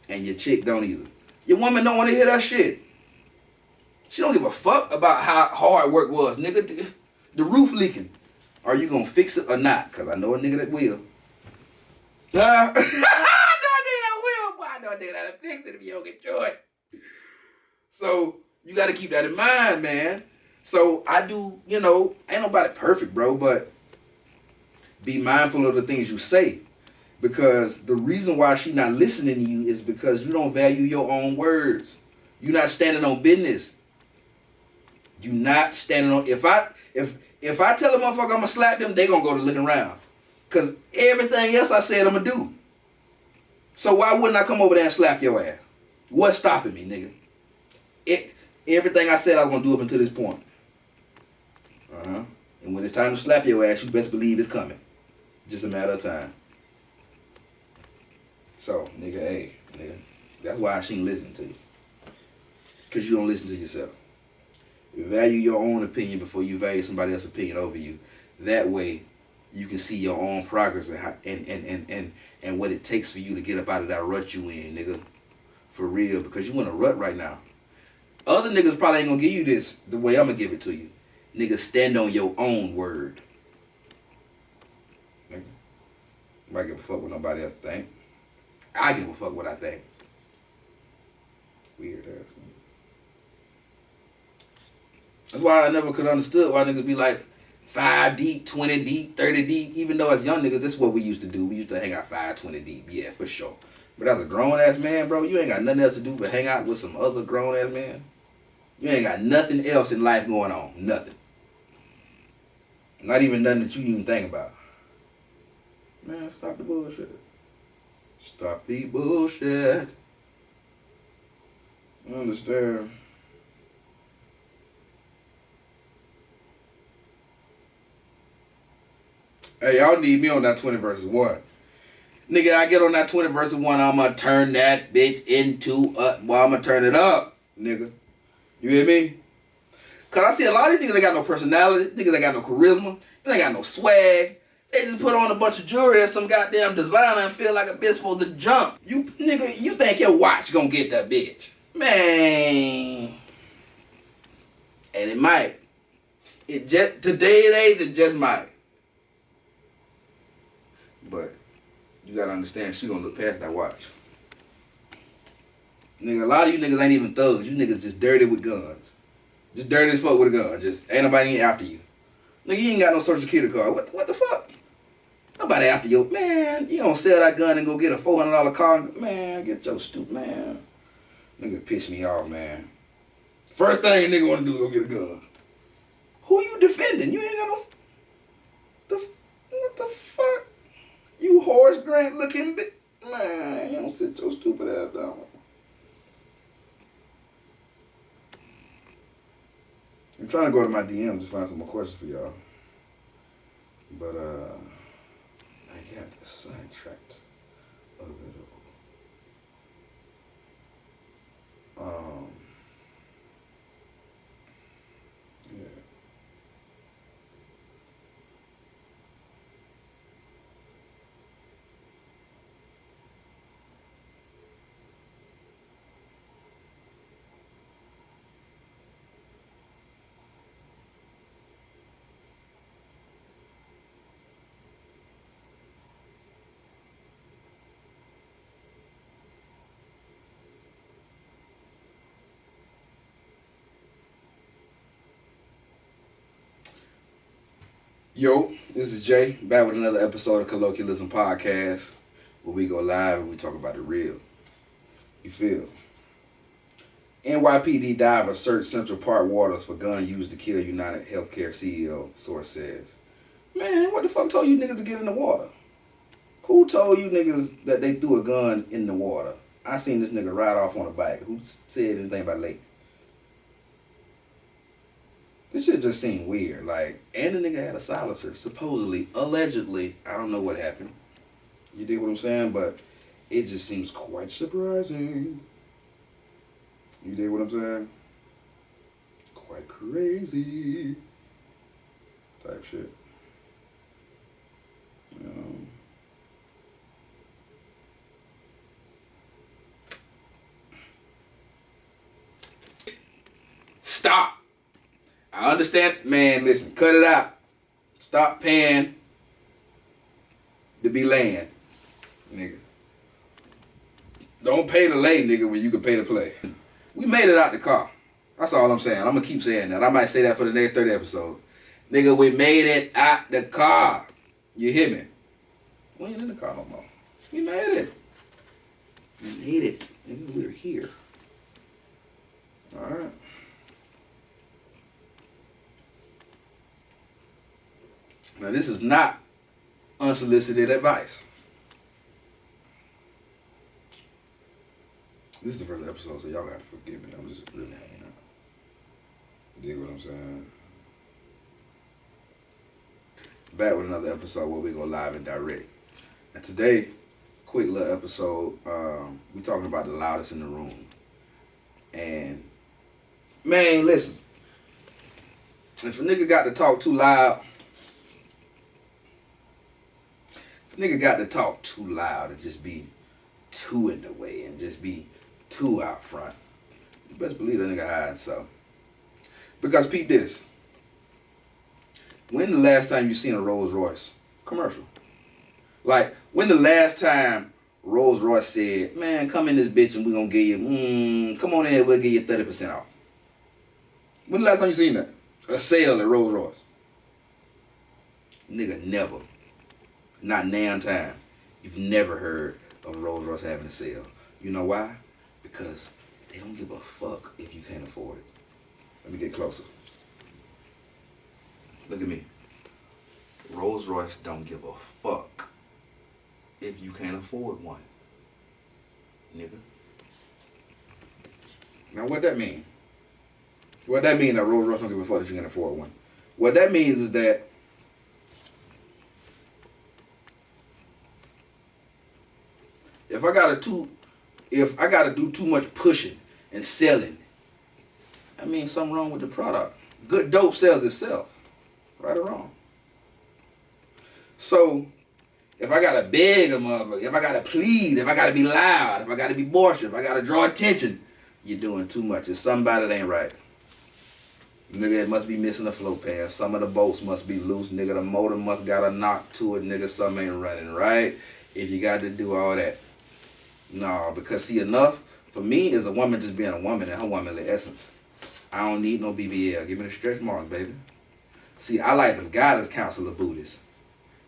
And your chick don't either. Your woman don't want to hear that shit. She don't give a fuck about how hard work was, nigga. The roof leaking. Are you gonna fix it or not? Cause I know a nigga that will. I know a nigga that will, but I know a nigga that'll fix it if you don't enjoy it. So you gotta keep that in mind, man. So I do, you know, ain't nobody perfect, bro, but be mindful of the things you say. Because the reason why she not listening to you is because you don't value your own words. You're not standing on business. You not standing on. If I tell a motherfucker I'm gonna slap them, they gonna go to looking around. Cause everything else I said I'm gonna do. So why wouldn't I come over there and slap your ass? What's stopping me, nigga? Everything I said I was gonna do up until this point. And when it's time to slap your ass, you best believe it's coming. Just a matter of time. So, nigga, hey, nigga, that's why she ain't listening to you. Because you don't listen to yourself. You value your own opinion before you value somebody else's opinion over you. That way, you can see your own progress and what it takes for you to get up out of that rut you in, nigga. For real, because you in a rut right now. Other niggas probably ain't gonna give you this the way I'm gonna give it to you. Nigga, stand on your own word. Nigga, I give a fuck what nobody else think. I give a fuck what I think. Weird ass. That's why I never could understood why niggas be like 5 deep, 20 deep, 30 deep. Even though as young niggas, this is what we used to do. We used to hang out 5, 20 deep. Yeah, for sure. But as a grown ass man, bro, you ain't got nothing else to do but hang out with some other grown ass man. You ain't got nothing else in life going on. Nothing. Not even nothing that you even think about. Man, stop the bullshit. Stop the bullshit. I understand. Hey, y'all need me on that 20 versus 1. Nigga, I get on that 20 versus 1, I'ma turn that bitch into I'ma turn it up, nigga. You hear me? Cause I see a lot of these niggas ain't got no personality, niggas ain't got no charisma, they ain't got no swag. They just put on a bunch of jewelry and some goddamn designer and feel like a bitch supposed to jump. You nigga, you think your watch gonna get that bitch. Man. And it might. It just, today's age, it just might. But you gotta understand, she gonna look past that watch. Nigga, a lot of you niggas ain't even thugs. You niggas just dirty with guns. Just dirty as fuck with a gun. Just ain't nobody after you. Nigga, you ain't got no social security card. What the fuck? Nobody after you. Man, you don't sell that gun and go get a $400 car. Man, get your stupid, man. Nigga piss me off, man. First thing a nigga wanna do is go get a gun. Who you defending? You ain't got no... What the fuck? You horse grant looking bitch. Man, you don't sit your stupid ass down. I'm trying to go to my DMs to find some more questions for y'all. But, I got sidetracked a little. Yeah. Yo, this is Jay, back with another episode of Colloquialism Podcast, where we go live and we talk about the real. You feel? NYPD diver search Central Park waters for gun used to kill United Healthcare CEO, source says. Man, what the fuck told you niggas to get in the water? Who told you niggas that they threw a gun in the water? I seen this nigga ride off on a bike. Who said anything about lake? This shit just seemed weird. Like, and the nigga had a silencer, supposedly, allegedly. I don't know what happened. You dig what I'm saying? But it just seems quite surprising. You dig what I'm saying? Quite crazy. Type shit. You know? Stop. I understand. Man, listen, cut it out. Stop paying to be laying, nigga. Don't pay to lay, nigga, when you can pay to play. We made it out the car. That's all I'm saying. I'm gonna keep saying that. I might say that for the next 30 episodes. Nigga, we made it out the car. You hear me? We ain't in the car no more. We made it. We made it. And we're here. Alright. Now this is not unsolicited advice. This is the first episode, so y'all got to forgive me. I'm just really hanging out. Dig what I'm saying? Back with another episode where we go live and direct. And today, quick little episode, we talking about the loudest in the room. And, man, listen. If a nigga got to talk too loud, and just be too in the way and just be too out front, you best believe that nigga hiding something. Because peep this. When the last time you seen a Rolls Royce commercial? Like, when the last time Rolls Royce said, man, come in this bitch and we gonna give you, come on in, we'll give you 30% off. When the last time you seen that? A sale at Rolls Royce? Nigga, never. Not nan time. You've never heard of Rolls Royce having a sale. You know why? Because they don't give a fuck if you can't afford it. Let me get closer. Look at me. Rolls Royce don't give a fuck if you can't afford one. Nigga. Now what that mean? What that mean that Rolls Royce don't give a fuck that you can afford one? What that means is that if I gotta do too much pushing and selling, I mean something wrong with the product. Good dope sells itself. Right or wrong. So, if I gotta beg a motherfucker, if I gotta plead, if I gotta be loud, if I gotta be boisterous, if I gotta draw attention, you're doing too much. It's somebody that ain't right. Nigga, it must be missing a float pan. Some of the bolts must be loose. Nigga, the motor must got a knock to it. Nigga, something ain't running right. If you got to do all that. No, because see, enough for me is a woman just being a woman in her womanly essence. I don't need no BBL. Give me the stretch marks, baby. See, I like them guidance counselor booties.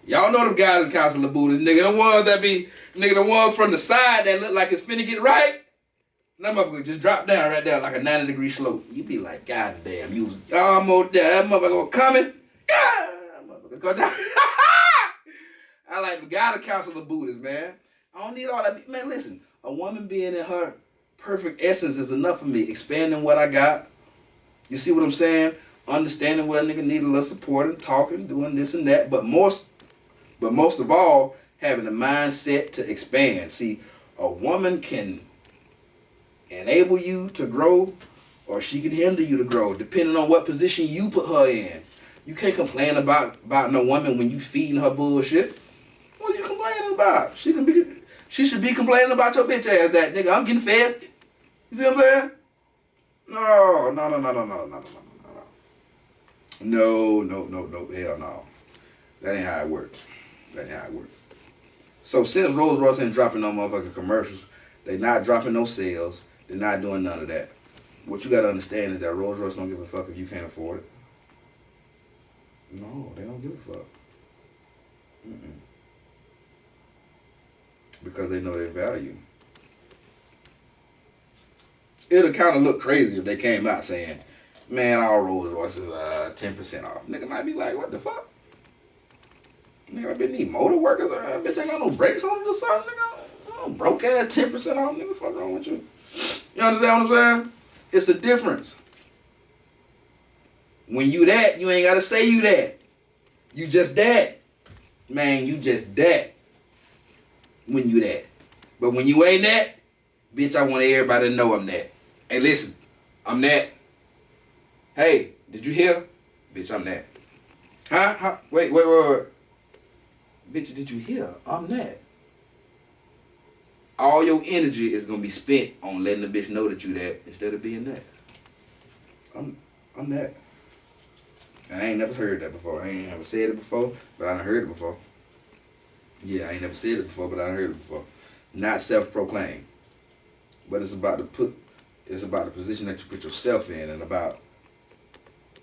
Y'all know them guidance counselor booties. Nigga, the ones from the side that look like it's finna get right. That motherfucker just drop down right there like a 90-degree slope. You be like, God damn, you was almost there. That motherfucker coming. Yeah, that motherfucker go down. I like them guidance counselor booties, man. I don't need all that. Man, listen, a woman being in her perfect essence is enough for me. Expanding what I got. You see what I'm saying? Understanding where a nigga need a little support and talking, doing this and that, but most of all, having the mindset to expand. See, a woman can enable you to grow, or she can hinder you to grow, depending on what position you put her in. You can't complain about no woman when you feeding her bullshit. What are you complaining about? She should be complaining about your bitch ass that nigga. I'm getting fed. You see what I'm saying? No. No, hell no. That ain't how it works. So since Rolls Royce ain't dropping no motherfucking commercials, they not dropping no sales, they're not doing none of that. What you gotta understand is that Rolls Royce don't give a fuck if you can't afford it. No, they don't give a fuck. Because they know their value. It'll kind of look crazy if they came out saying, man, all Rolls Royces 10% off. Nigga might be like, what the fuck? Nigga, I been need motor workers. Bitch ain't got no brakes on it or something. Nigga, broke ass 10% off. Nigga, fuck wrong with you? You understand what I'm saying? It's a difference. When you that, you ain't got to say you that. You just that. Man, you just that. When you that. But when you ain't that, bitch, I want everybody to know I'm that. Hey, listen, I'm that. Hey, did you hear? Bitch, I'm that. Huh? Wait. Bitch, did you hear? I'm that. All your energy is going to be spent on letting the bitch know that you that instead of being that. I'm that. And I ain't never heard that before. I ain't never said it before, but I done heard it before. Yeah, I ain't never said it before, but I done heard it before. Not self-proclaimed. But it's about the position that you put yourself in, and about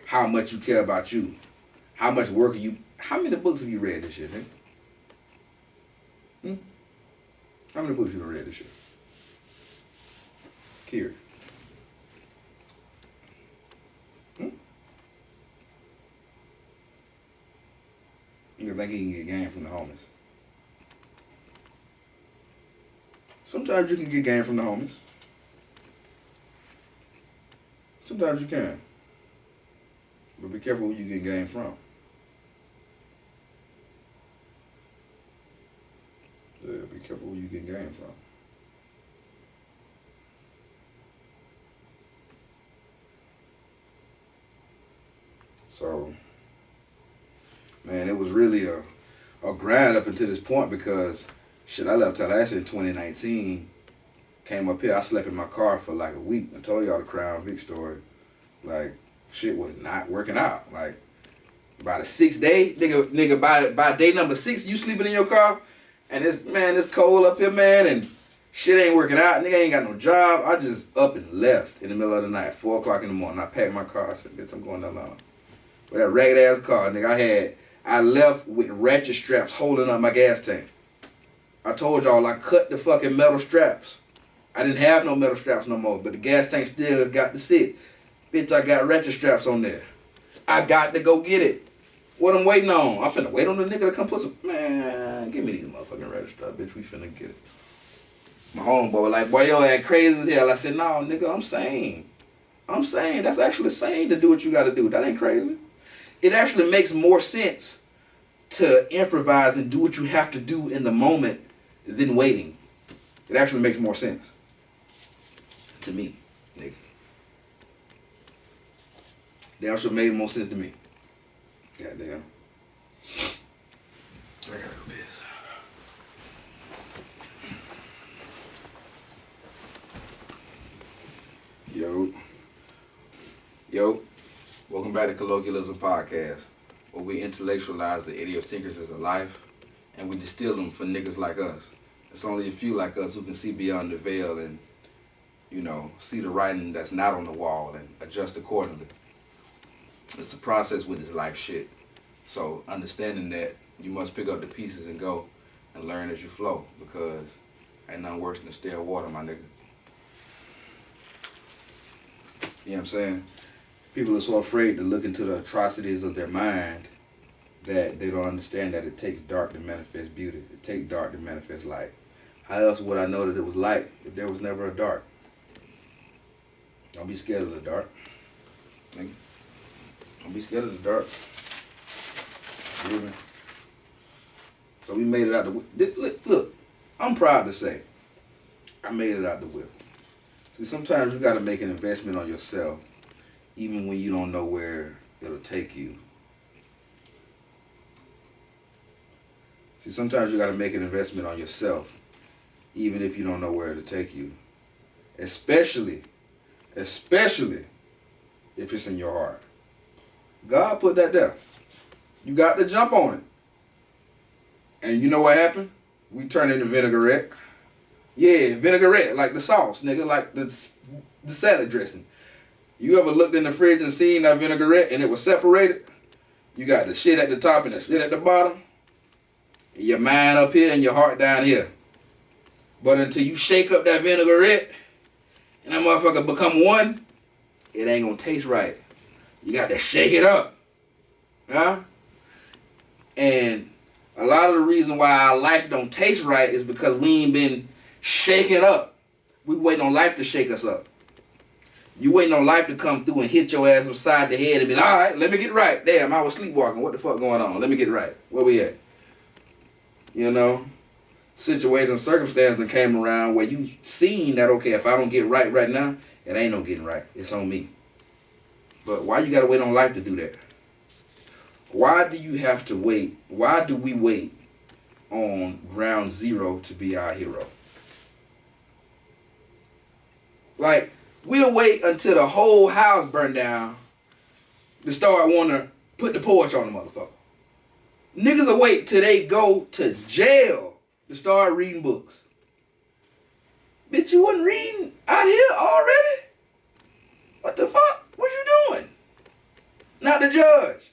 how much you care about you. How much work how many books have you read this year, nigga? How many books you done read this year? Here. You think he can get game from the homies? Sometimes you can get game from the homies. Sometimes you can. But be careful who you get game from. Yeah, be careful who you get game from. So, man, it was really a grind up until this point because, shit, I left Tallahassee in 2019. Came up here, I slept in my car for like a week. I told y'all the Crown Vic story. Like, shit was not working out. Like, by the 6th day, nigga, by day number 6, you sleeping in your car, and it's cold up here, man, and shit ain't working out. Nigga ain't got no job. I just up and left in the middle of the night, 4 o'clock in the morning. I packed my car. I said, bitch, I'm going to Atlanta. With that ragged ass car, nigga, I left with ratchet straps holding up my gas tank. I told y'all I cut the fucking metal straps. I didn't have no metal straps no more, but the gas tank still got to sit. Bitch, I got ratchet straps on there. I got to go get it. What I'm waiting on? I'm finna wait on the nigga to come put some... Man, give me these motherfucking ratchet straps, bitch. We finna get it. My homeboy was like, boy, your ass crazy as hell. I said, no, nigga, I'm sane. That's actually sane to do what you gotta do. That ain't crazy. It actually makes more sense to improvise and do what you have to do in the moment than waiting. It actually makes more sense. To me, nigga. They also made more sense to me. Goddamn. I gotta go piss. Yo. Welcome back to Colloquialism Podcast, where we intellectualize the idiosyncrasies of life and we distill them for niggas like us. It's only a few like us who can see beyond the veil and, see the writing that's not on the wall and adjust accordingly. It's a process with this life shit. So understanding that, you must pick up the pieces and go and learn as you flow, because ain't nothing worse than still water, my nigga. You know what I'm saying? People are so afraid to look into the atrocities of their mind that they don't understand that it takes dark to manifest beauty. It takes dark to manifest light. How else would I know that it was light if there was never a dark? Don't be scared of the dark. Nigga. Don't be scared of the dark. You hear me? So we made it out the whip. Look, I'm proud to say, I made it out the whip. See, sometimes you got to make an investment on yourself, even when you don't know where it'll take you. See, sometimes you got to make an investment on yourself, even if you don't know where it'll take you. Especially if it's in your heart. God put that there. You got to jump on it. And you know what happened? We turned into vinaigrette. Yeah, vinaigrette, like the sauce, nigga, like the salad dressing. You ever looked in the fridge and seen that vinaigrette and it was separated? You got the shit at the top and the shit at the bottom. And your mind up here and your heart down here. But until you shake up that vinaigrette and that motherfucker become one, it ain't gonna taste right. You got to shake it up. Huh? And a lot of the reason why our life don't taste right is because we ain't been shaking up. We waiting on life to shake us up. You waiting on life to come through and hit your ass upside the head and be like, all right, let me get right. Damn, I was sleepwalking. What the fuck going on? Let me get right. Where we at? Situation, circumstance that came around where you seen that, okay, if I don't get right now, it ain't no getting right. It's on me. But why you gotta wait on life to do that? Why do you have to wait? Why do we wait on ground zero to be our hero? Like, we'll wait until the whole house burned down to start wanting to Put the porch on the motherfucker. Niggas will wait till they go to jail to start reading books. Bitch, you wasn't reading out here already? What the fuck? What you doing? Not the judge.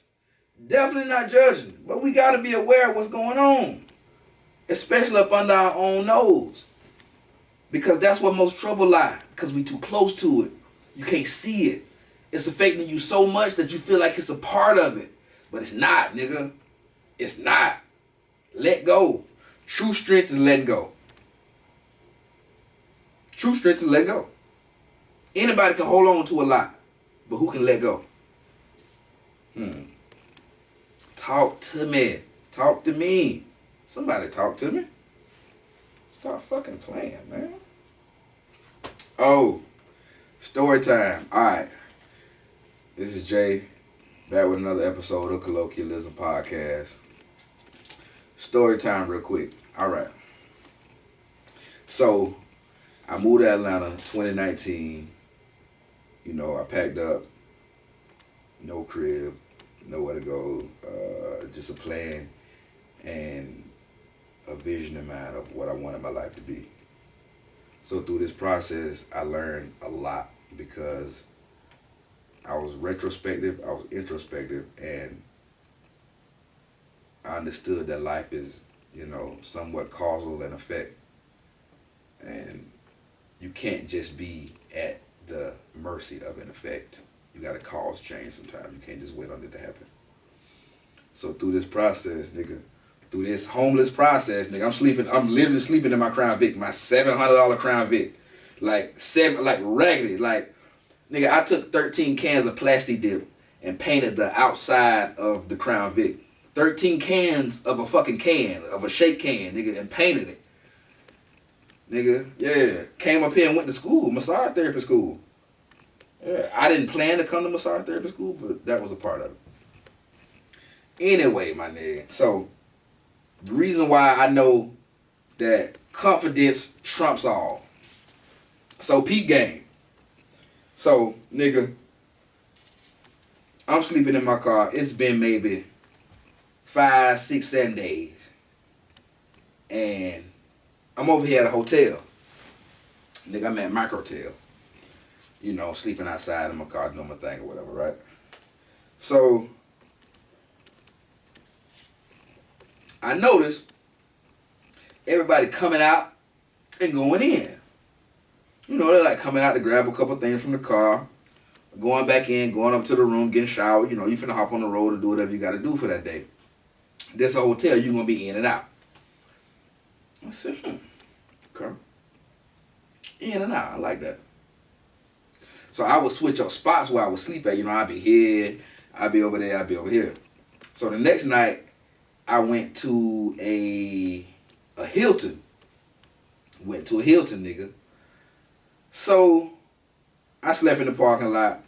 Definitely not judging. But we gotta be aware of what's going on. Especially up under our own nose. Because that's where most trouble lie. Because we too close to it. You can't see it. It's affecting you so much that you feel like it's a part of it. But it's not, nigga. It's not. Let go. True strength is letting go. True strength is letting go. Anybody can hold on to a lot. But who can let go? Talk to me. Talk to me. Somebody talk to me. Stop fucking playing, man. Oh, story time. Alright. This is Jay, back with another episode of Colloquialism podcast. Story time real quick. Alright. So, I moved to Atlanta 2019. You know, I packed up. No crib. Nowhere to go. Just a plan and a vision in mind of what I wanted my life to be. So through this process, I learned a lot because I was retrospective, I was introspective, and I understood that life is, you know, somewhat causal and effect. And you can't just be at the mercy of an effect. You gotta cause change sometimes. You can't just wait on it to happen. So through this process, nigga, through this homeless process, nigga, I'm literally sleeping in my Crown Vic, my $700 Crown Vic. Like raggedy. Like, nigga, I took 13 cans of plastic dip and painted the outside of the Crown Vic. 13 cans of a fucking can, of a shake can, nigga, and painted it. Nigga, yeah. Came up here and went to school, massage therapy school. Yeah, I didn't plan to come to massage therapy school, but that was a part of it. Anyway, my nigga, so the reason why I know that confidence trumps all. So peep game. So, nigga, I'm sleeping in my car. It's been maybe 5, 6, 7 days. And I'm over here at a hotel. Nigga, I'm at Microtel. You know, sleeping outside in my car, doing my thing or whatever, right? So, I noticed everybody coming out and going in. You know, they're like coming out to grab a couple things from the car, going back in, going up to the room, getting showered. You know, you finna hop on the road to do whatever you gotta do for that day. This a hotel, you gonna be in and out. I said, okay. In and out, I like that. So I would switch up spots where I would sleep at. You know, I'd be here, I'd be over there, I'd be over here. So the next night, I went to a Hilton. Went to a Hilton, nigga. So I slept in the parking lot.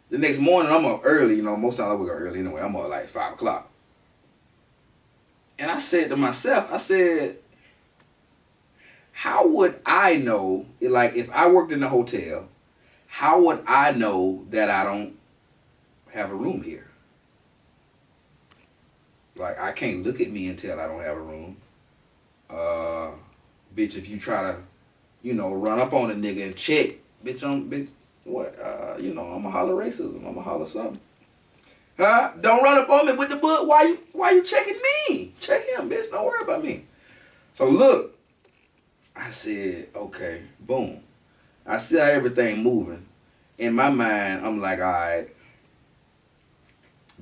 The next morning, I'm up early. You know, most times I wake up early anyway. I'm up like 5 o'clock. And I said to myself, I said, how would I know, like if I worked in a hotel, how would I know that I don't have a room here? Like, I can't look at me and tell I don't have a room. Bitch, if you try to, you know, run up on a nigga and check, what? You know, I'ma holler racism. I'ma holler something. Huh? Don't run up on me with the book. Why you checking me? Check him, bitch. Don't worry about me. So look, I said, okay, boom. I see how everything moving. In my mind, I'm like, all right,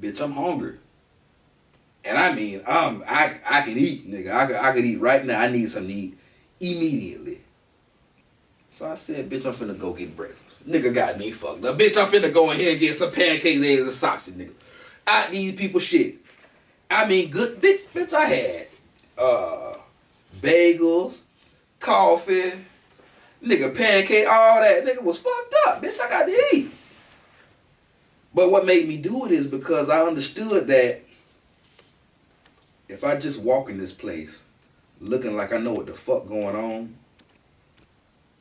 bitch, I'm hungry. And I mean, I can eat, nigga. I could eat right now. I need something to eat immediately. So I said, bitch, I'm finna go get breakfast. Nigga got me fucked up. Bitch, I'm finna go in here and get some pancakes, eggs, and sausage, nigga. Out these people shit. I mean, good, bitch, I had bagels, coffee, nigga, pancake, all that. Nigga was fucked up. Bitch, I got to eat. But what made me do it is because I understood that if I just walk in this place looking like I know what the fuck going on,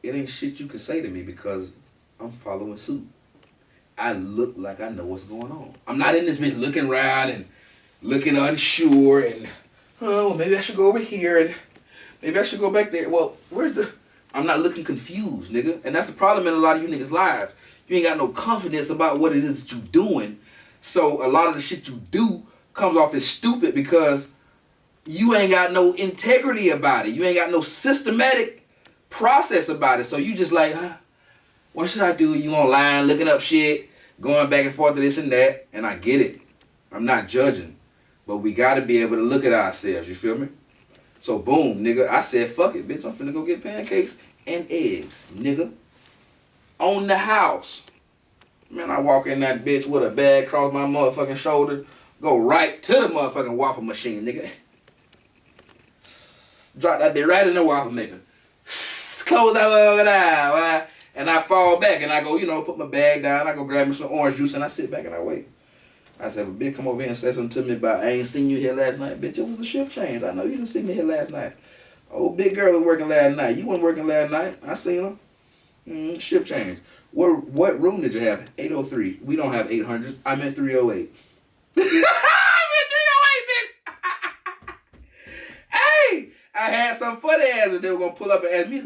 it ain't shit you can say to me because I'm following suit. I look like I know what's going on. I'm not in this bitch looking around and looking unsure and, oh, well, maybe I should go over here and maybe I should go back there. Well, I'm not looking confused, nigga. And that's the problem in a lot of you niggas' lives. You ain't got no confidence about what it is that you doing. So a lot of the shit you do comes off as stupid because you ain't got no integrity about it. You ain't got no systematic process about it. So you just like, what should I do? You online looking up shit, going back and forth to this and that. And I get it. I'm not judging. But we got to be able to look at ourselves. You feel me? So boom, nigga. I said, fuck it, bitch. I'm finna go get pancakes and eggs, nigga. On the house. Man, I walk in that bitch with a bag across my motherfucking shoulder. Go right to the motherfucking waffle machine, nigga. Drop that bitch right in the waffle maker. Close that motherfucker down, right? And I fall back and I go, put my bag down. I go grab me some orange juice and I sit back and I wait. I said, if a bitch come over here and say something to me about, I ain't seen you here last night. Bitch, it was a shift change. I know you didn't see me here last night. Oh, big girl was working last night. You wasn't working last night. I seen her. Shift change. What room did you have? 803. We don't have 800s. I'm at 308. I'm at 308, bitch. Hey, I had some for their ass and they were going to pull up and ask me,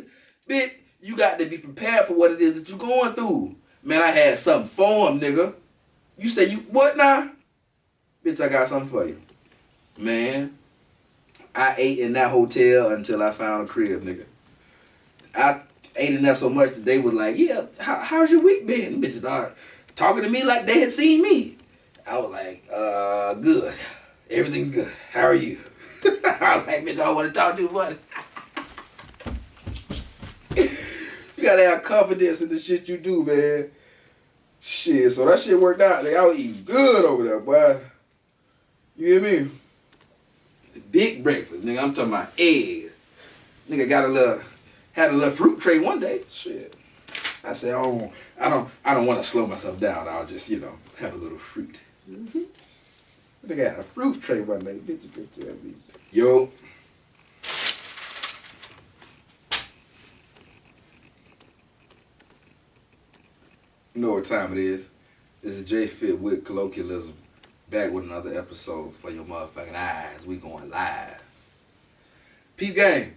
bitch, you got to be prepared for what it is that you're going through. Man, I had something for them, nigga. You say, what now? Bitch, I got something for you. Man, I ate in that hotel until I found a crib, nigga. I ate in there so much that they was like, yeah, how's your week been? Bitches started talking to me like they had seen me. I was like, good. Everything's good. How are you? I was like, bitch, I want to talk to you, buddy. You gotta have confidence in the shit you do, man. Shit, so that shit worked out. I was eating good over there, boy. You hear me? Big breakfast, nigga. I'm talking about eggs. Nigga had a little fruit tray one day. Shit. I said, I don't want to slow myself down. I'll just, have a little fruit. Nigga had a fruit tray one day. Bitch, you can tell me. Yo. You know what time it is. This is J Fit with Colloquialism. Back with another episode for your motherfucking eyes. We going live. Peep game.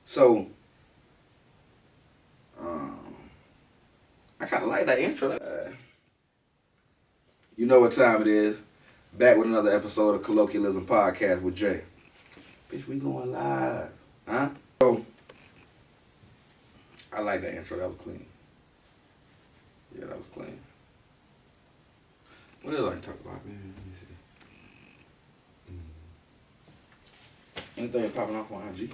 So, I kind of like that intro. You know what time it is. Back with another episode of Colloquialism Podcast with Jay. Bitch, we going live. Huh? So, I like that intro. That was clean. Yeah, that was clean. What else I can talk about, man? Let me see. Anything popping off on IG?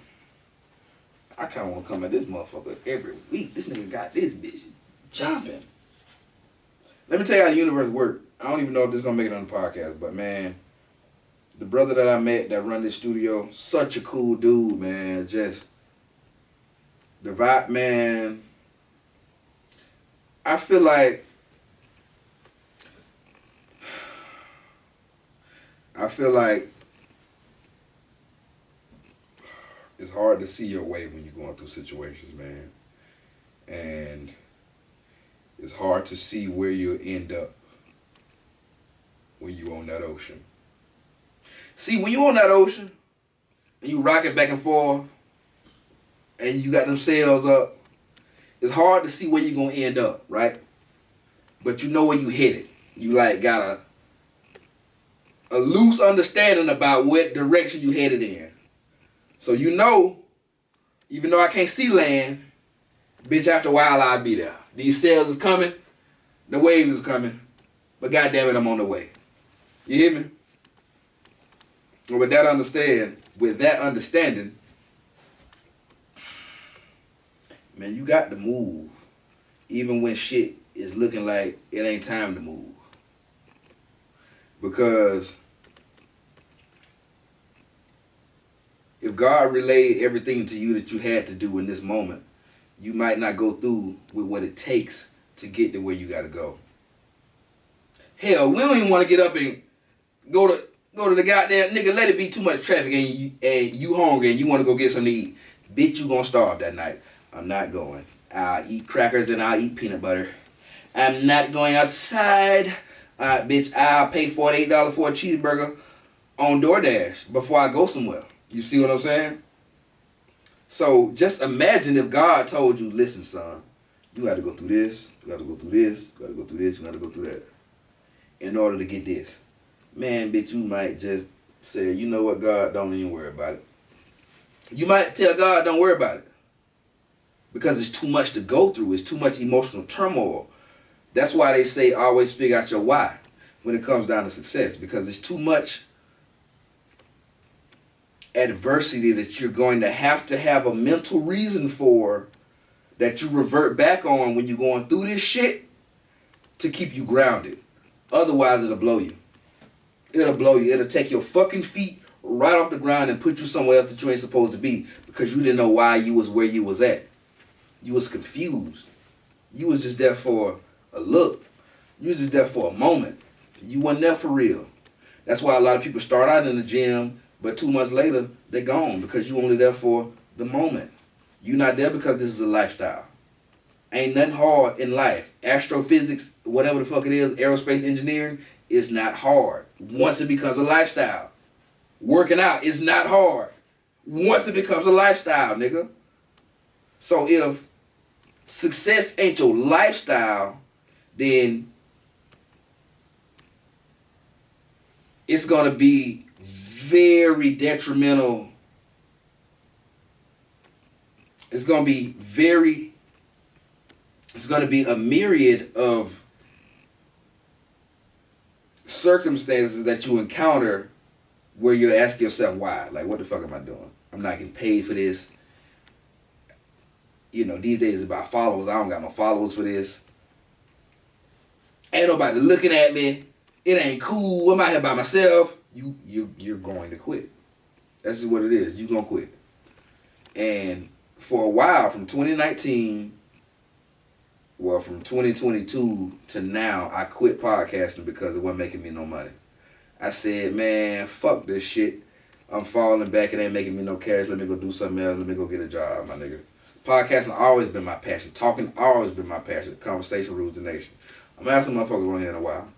I kind of want to come at this motherfucker every week. This nigga got this bitch jumping. Let me tell you how the universe works. I don't even know if this is going to make it on the podcast, but man, the brother that I met that run this studio, such a cool dude, man. Just the vibe, man. I feel like it's hard to see your way when you're going through situations, man. And it's hard to see where you'll end up when you're on that ocean. See, when you're on that ocean and you rocking back and forth and you got them sails up, it's hard to see where you're going to end up, right? But you know where you headed. You like got a loose understanding about what direction you headed in. So you know, even though I can't see land, bitch, after a while I'll be there. These sails is coming, the waves is coming, but goddamn it, I'm on the way. You hear me? And with that understanding, man, you got to move, even when shit is looking like it ain't time to move. Because if God relayed everything to you that you had to do in this moment, you might not go through with what it takes to get to where you got to go. Hell, we don't even want to get up and go to the goddamn nigga. Let it be too much traffic and you hungry and you want to go get something to eat. Bitch, you gonna starve that night. I'm not going. I'll eat crackers and I'll eat peanut butter. I'm not going outside. Bitch, I'll pay $48 for a cheeseburger on DoorDash before I go somewhere. You see what I'm saying? So just imagine if God told you, listen, son, you got to go through this, you got to go through this, you got to go through this, you got to go through that in order to get this. Man, bitch, you might just say, you know what, God, don't even worry about it. You might tell God, don't worry about it. Because it's too much to go through. It's too much emotional turmoil. That's why they say always figure out your why when it comes down to success. Because it's too much adversity that you're going to have a mental reason for that you revert back on when you're going through this shit to keep you grounded. Otherwise, it'll blow you. It'll blow you. It'll take your fucking feet right off the ground and put you somewhere else that you ain't supposed to be because you didn't know why you was where you was at. You was confused. You was just there for a look. You was just there for a moment. You wasn't there for real. That's why a lot of people start out in the gym, but 2 months later, they're gone because you only there for the moment. You're not there because this is a lifestyle. Ain't nothing hard in life. Astrophysics, whatever the fuck it is, aerospace engineering, is not hard once it becomes a lifestyle. Working out is not hard once it becomes a lifestyle, nigga. So if success ain't your lifestyle, then it's going to be very detrimental. It's going to be a myriad of circumstances that you encounter where you ask yourself why. Like, what the fuck am I doing? I'm not getting paid for this. You know, these days it's about followers. I don't got no followers for this. Ain't nobody looking at me. It ain't cool. I'm out here by myself. You're going to quit. That's just what it is. You're going to quit. And for a while, from 2019, well, from 2022 to now, I quit podcasting because it wasn't making me no money. I said, man, fuck this shit. I'm falling back. It ain't making me no cash. Let me go do something else. Let me go get a job, my nigga. Podcasting always been my passion. Talking always been my passion. Conversation rules the nation. I'm asking motherfuckers on here in a while.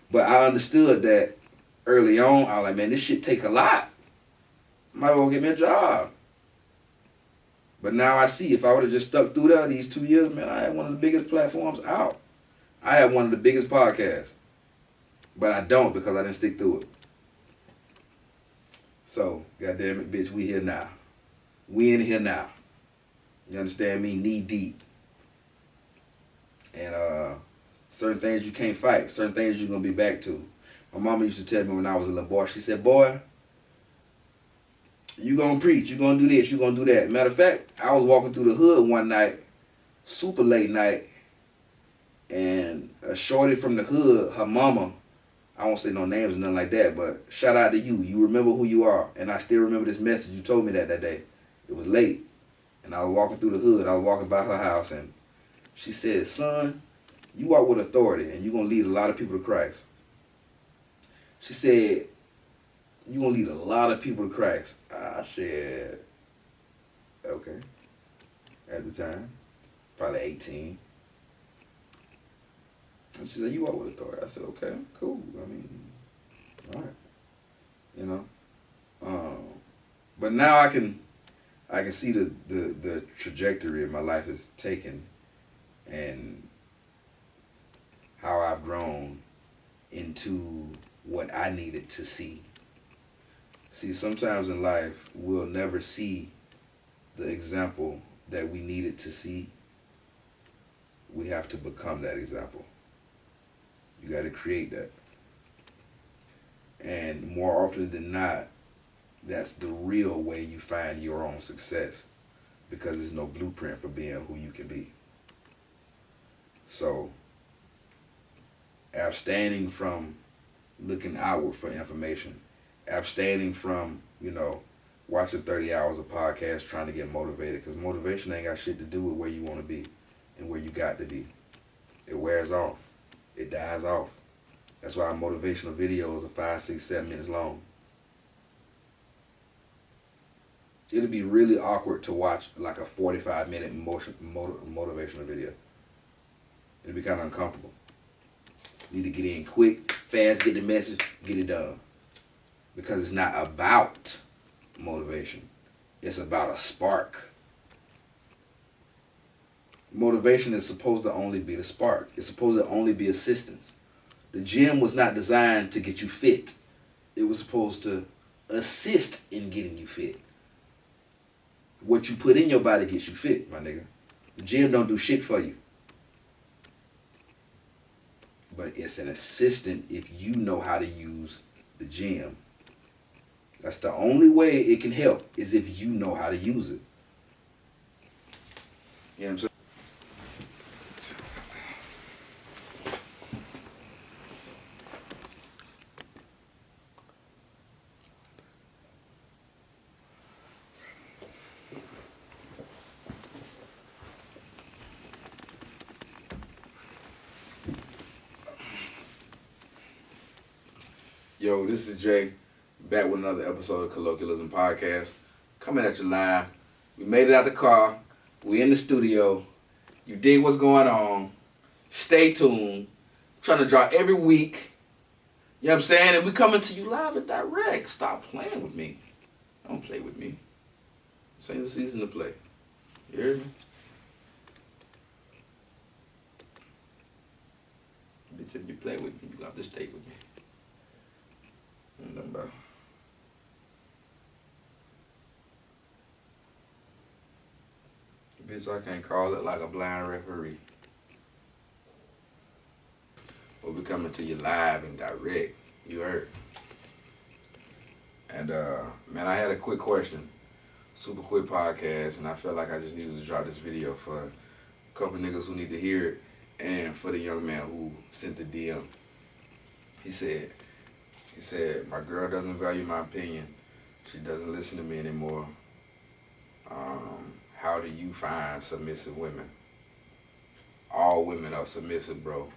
But I understood that early on. I was like, man, this shit take a lot. Might as well get me a job. But now I see if I would have just stuck through that these 2 years, man, I had one of the biggest platforms out. I had one of the biggest podcasts. But I don't because I didn't stick through it. So, goddamn it, bitch, we here now. We in here now. You understand me? Knee deep. And certain things you can't fight. Certain things you're going to be back to. My mama used to tell me when I was a little boy, she said, boy, you going to preach. You going to do this. You going to do that. Matter of fact, I was walking through the hood one night, super late night, and a shorty from the hood, her mama, I won't say no names or nothing like that, but shout out to you. You remember who you are. And I still remember this message. You told me that day. It was late. And I was walking through the hood. I was walking by her house, and she said, son, you walk with authority, and you're going to lead a lot of people to Christ. She said, you're going to lead a lot of people to Christ. I said, okay. At the time, probably 18. And she said, you walk with authority. I said, okay, cool. I mean, all right. You know? But now I can see the trajectory my life has taken and how I've grown into what I needed to see. See, sometimes in life, we'll never see the example that we needed to see. We have to become that example. You got to create that. And more often than not, that's the real way you find your own success, because there's no blueprint for being who you can be. So, abstaining from looking outward for information, abstaining from, watching 30 hours of podcast trying to get motivated, because motivation ain't got shit to do with where you want to be and where you got to be. It wears off. It dies off. That's why motivational videos are 5, 6, 7 minutes long. It'll be really awkward to watch like a 45-minute motivational video. It'll be kind of uncomfortable. Need to get in quick, fast, get the message, get it done. Because it's not about motivation. It's about a spark. Motivation is supposed to only be the spark. It's supposed to only be assistance. The gym was not designed to get you fit. It was supposed to assist in getting you fit. What you put in your body gets you fit, my nigga. The gym don't do shit for you. But it's an assistant if you know how to use the gym. That's the only way it can help, is if you know how to use it. You know what I'm saying? Yo, this is Jay, back with another episode of Colloquialism Podcast. Coming at you live. We made it out the car. We in the studio. You dig what's going on. Stay tuned. Trying to drop every week. You know what I'm saying? And we coming to you live and direct. Stop playing with me. Don't play with me. This ain't the season to play. You hear me? Bitch, if you play with me, you have to stay with me. Bro. Bitch, I can't call it like a blind referee. We'll be coming to you live and direct. You heard. And man, I had a quick question. Super quick podcast, and I felt like I just needed to drop this video for a couple niggas who need to hear it, and for the young man who sent the DM. He said, my girl doesn't value my opinion. She doesn't listen to me anymore. How do you find submissive women? All women are submissive, bro.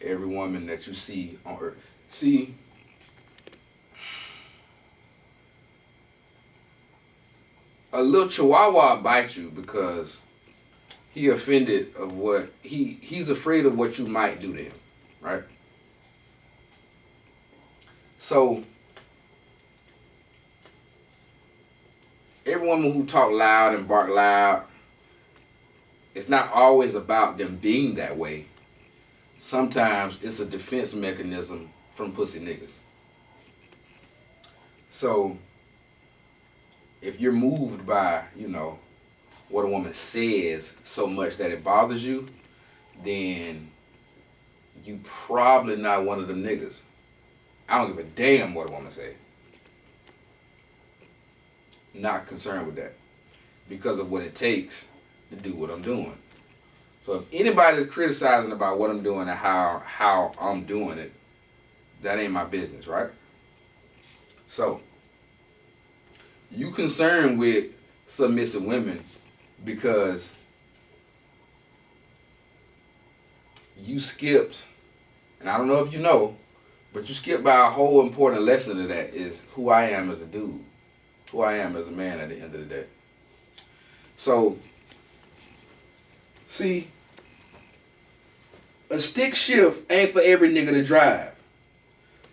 Every woman that you see on earth. See, a little chihuahua bites you because he offended of what, he's afraid of what you might do to him, right? So, every woman who talk loud and bark loud, it's not always about them being that way. Sometimes it's a defense mechanism from pussy niggas. So, if you're moved by, you know, what a woman says so much that it bothers you, then you probably not one of them niggas. I don't give a damn what a woman say. Not concerned with that. Because of what it takes to do what I'm doing. So if anybody's criticizing about what I'm doing and how I'm doing it, that ain't my business, right? So, you concerned with submissive women because you skipped, and I don't know if you know, but you skip by a whole important lesson of that is who I am as a dude. Who I am as a man at the end of the day. So, see, a stick shift ain't for every nigga to drive.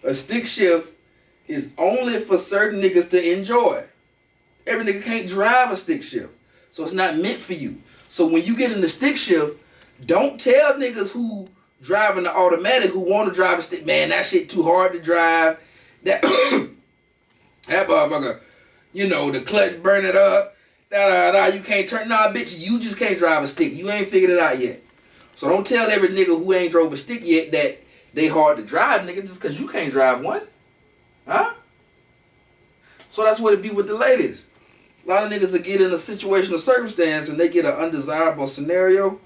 A stick shift is only for certain niggas to enjoy. Every nigga can't drive a stick shift. So it's not meant for you. So when you get in the stick shift, don't tell niggas who driving the automatic who want to drive a stick, man, that shit too hard to drive. That that motherfucker, you know, the clutch burn it up. You can't turn. Nah, bitch, you just can't drive a stick. You ain't figured it out yet. So don't tell every nigga who ain't drove a stick yet that they hard to drive, nigga, just because you can't drive one. Huh? So that's what it be with the ladies. A lot of niggas will get in a situation or circumstance and they get an undesirable scenario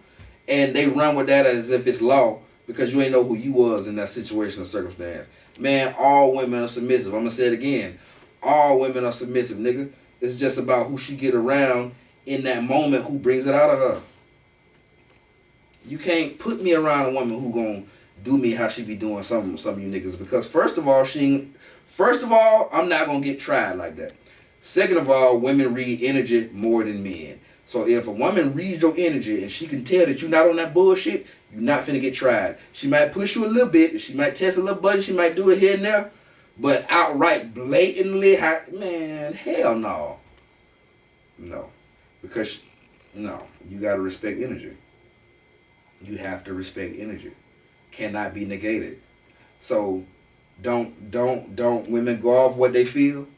and they run with that as if it's law because you ain't know who you was in that situation or circumstance. Man, all women are submissive. I'm going to say it again. All women are submissive, nigga. It's just about who she get around in that moment, who brings it out of her. You can't put me around a woman who gonna do me how she be doing some of you niggas because first of all, I'm not gonna get tried like that. Second of all, women read energy more than men. So if a woman reads your energy and she can tell that you're not on that bullshit, You're not finna get tried. She might push you a little bit. She might test a little button. She might do it here and there. But outright, blatantly, man, hell no. No. Because, no. You gotta respect energy. You have to respect energy. Cannot be negated. So, don't women go off what they feel?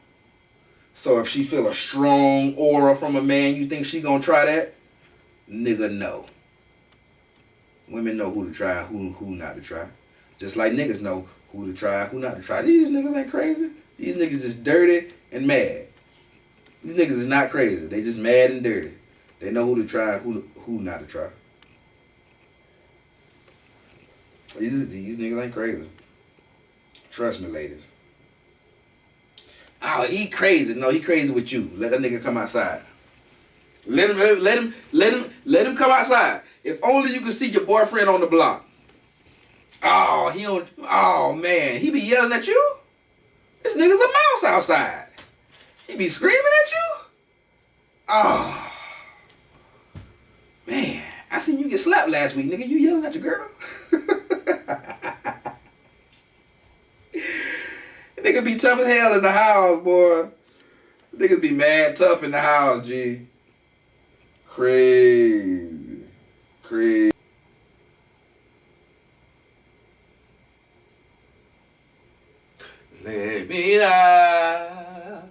So if she feel a strong aura from a man, you think she gonna try that? Nigga, no. Women know who to try and who not to try. Just like niggas know who to try and who not to try. These niggas ain't crazy. These niggas just dirty and mad. These niggas is not crazy. They just mad and dirty. They know who to try and who not to try. These niggas ain't crazy. Trust me, ladies. Oh, he crazy. No, he crazy with you. Let that nigga come outside. Let him come outside. If only you could see your boyfriend on the block. Oh, he don't. Oh man, he be yelling at you. This nigga's a mouse outside. He be screaming at you. Oh man, I seen you get slapped last week, nigga. You yelling at your girl. Nigga be tough as hell in the house, boy. Niggas be mad tough in the house, G. Crazy. Crazy. Let me know.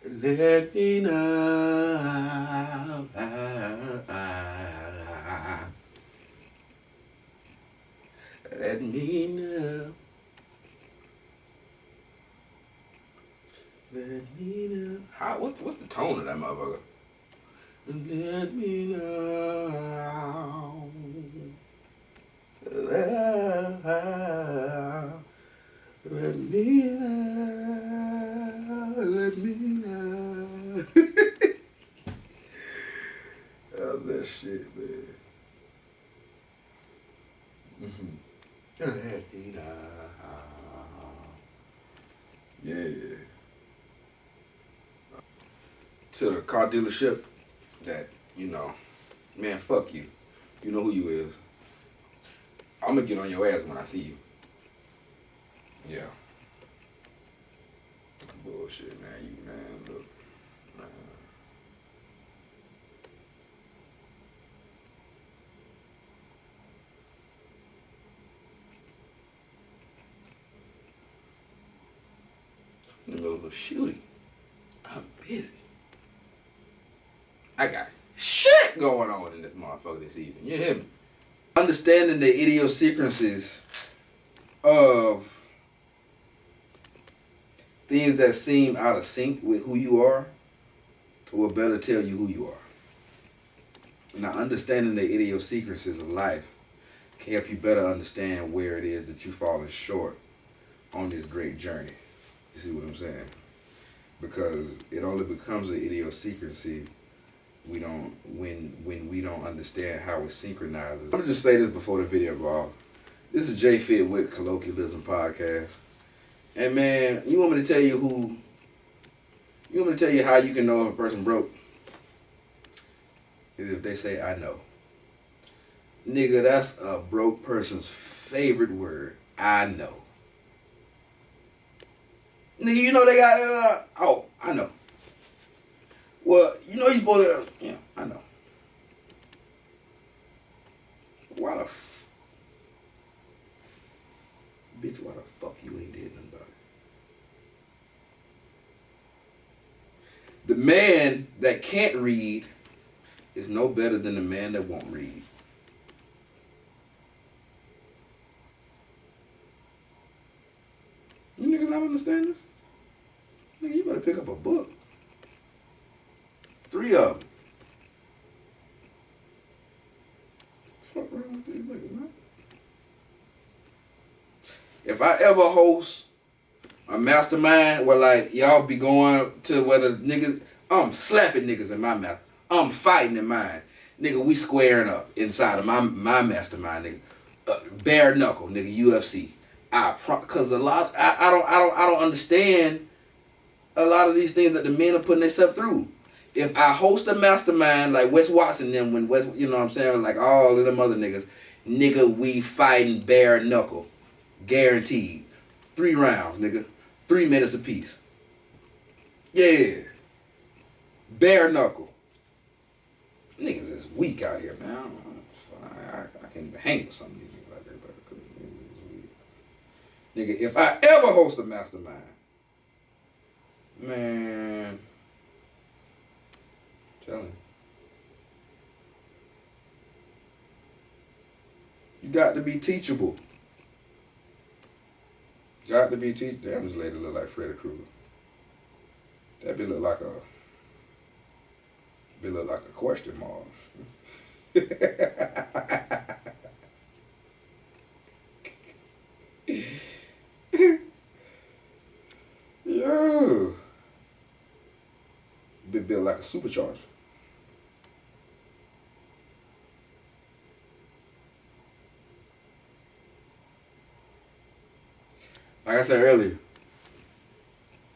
Let me know. Let me know. Let me know. What's the tone of that motherfucker? Let me know. Let me know. Let me know. How's that shit, man? Let me know. Yeah. To the car dealership that, you know, man, fuck you. You know who you is. I'm gonna get on your ass when I see you. Yeah. Bullshit, man. You, man, look. Man. In the middle of a shooting. I'm busy. I got shit going on in this motherfucker this evening. You hear me? Understanding the idiosyncrasies of things that seem out of sync with who you are will better tell you who you are. Now, understanding the idiosyncrasies of life can help you better understand where it is that you're falling short on this great journey. You see what I'm saying? Because it only becomes an idiosyncrasy when we don't understand how it synchronizes. I'm gonna just say this before the video go off. This is J Fit with Colloquialism podcast. And man, you want me to tell you how you can know if a person broke? Is if they say, I know. Nigga, that's a broke person's favorite word. I know. Nigga, you know they got, I know. Well, you know you're supposed to, yeah, I know. Why the bitch, why the fuck you ain't did nothing about it? The man that can't read is no better than the man that won't read. You niggas not understand this? Nigga, you better pick up a book. 3 of them. Fuck wrong with these niggas, man? If I ever host a mastermind where like y'all be going to where the niggas, I'm slapping niggas in my mouth. I'm fighting in mine. Nigga, we squaring up inside of my mastermind, nigga. Bare knuckle, nigga, UFC. Cause a lot, I don't understand a lot of these things that the men are putting themselves through. If I host a mastermind like Wes Watson, them when Wes, you know what I'm saying, like all of them other niggas, Nigga, we fighting bare knuckle. Guaranteed. 3 rounds, nigga. 3 minutes apiece. Yeah. Bare knuckle. Niggas is weak out here, man. I can't even hang with some of these niggas out there, but nigga, if I ever host a mastermind, man, tell him. You got to be teachable. Got to be teachable. Damn, this lady look like Freddy Krueger. That bitch look like a question mark. Yo. Been built like a supercharger. Like I said earlier,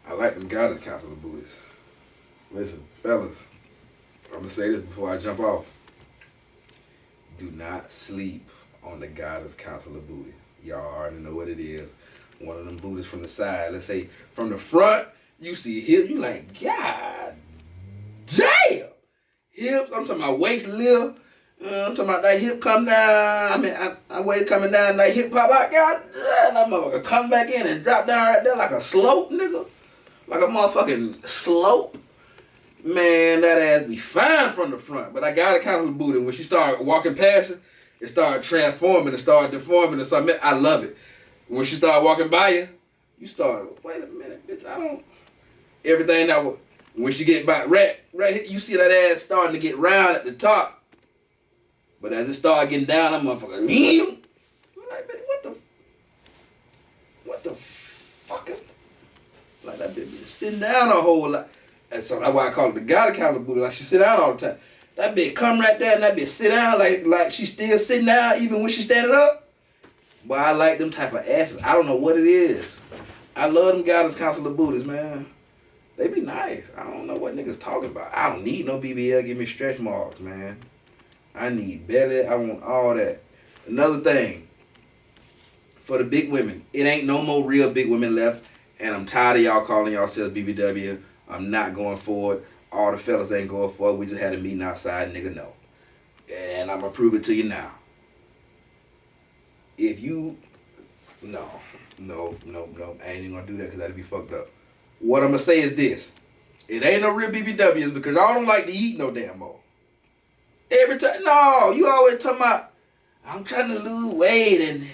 I like them guidance counselor booties. Listen, fellas, I'm going to say this before I jump off. Do not sleep on the guidance counselor booty. Y'all already know what it is. One of them booties from the side. Let's say from the front, you see hip, you like, God damn! Hips, I'm talking about waist lift. I'm talking about that hip come down. I mean, I waist coming down, that hip pop out. God damn, that motherfucker come back in and drop down right there like a slope, nigga. Like a motherfucking slope. Man, that ass be fine from the front. But I got a counselor booty. When she started walking past you, it started transforming, it started deforming or something. I love it. When she started walking by you, you start, wait a minute, bitch, I don't. Everything that was, when she get by, right here, you see that ass starting to get round at the top. But as it started getting down, that motherfucker, I'm like, bitch, what the fuck is, like that bitch be sitting down a whole lot. And so that's why I call it the guy counselor booty. Like she sit down all the time. That bitch come right there and that bitch sit down like she still sitting down even when she standing up. But I like them type of asses. I don't know what it is. I love them guidance counselor booties, man. They be nice. I don't know what niggas talking about. I don't need no BBL. Give me stretch marks, man. I need belly. I want all that. Another thing. For the big women. It ain't no more real big women left. And I'm tired of y'all calling yourselves BBW. I'm not going for it. All the fellas ain't going for it. We just had a meeting outside, nigga, no. And I'm going to prove it to you now. If you, no, I ain't even going to do that because that'd be fucked up. What I'm going to say is this. It ain't no real BBWs because y'all don't like to eat no damn more. Every time, no, you always talking about, I'm trying to lose weight and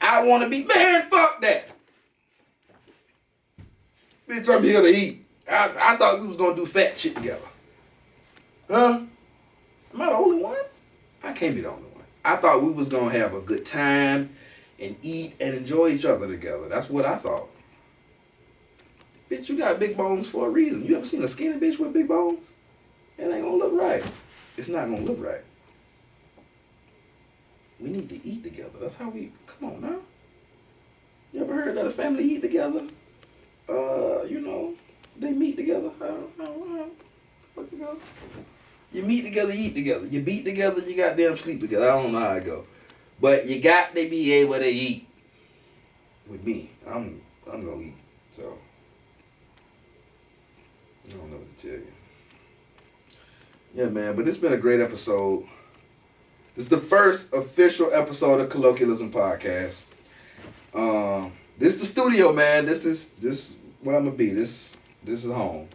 I want to be, man, fuck that. Bitch, I'm here to eat. I thought we was going to do fat shit together. Huh? Am I the only one? I can't be the only one. I thought we was going to have a good time and eat and enjoy each other together. That's what I thought. Bitch, you got big bones for a reason. You ever seen a skinny bitch with big bones? It ain't going to look right. It's not going to look right. We need to eat together. That's how we, come on now. You ever heard that a family eat together? You know, they meet together. I don't know. What you go? You meet together, you eat together. You beat together, you goddamn sleep together. I don't know how it go. But you got to be able to eat. With me, I'm going to eat. So, I don't know what to tell you. Yeah, man, but it's been a great episode. This is the first official episode of Colloquialism Podcast. This is the studio, man. This is where I'm gonna be. This is home.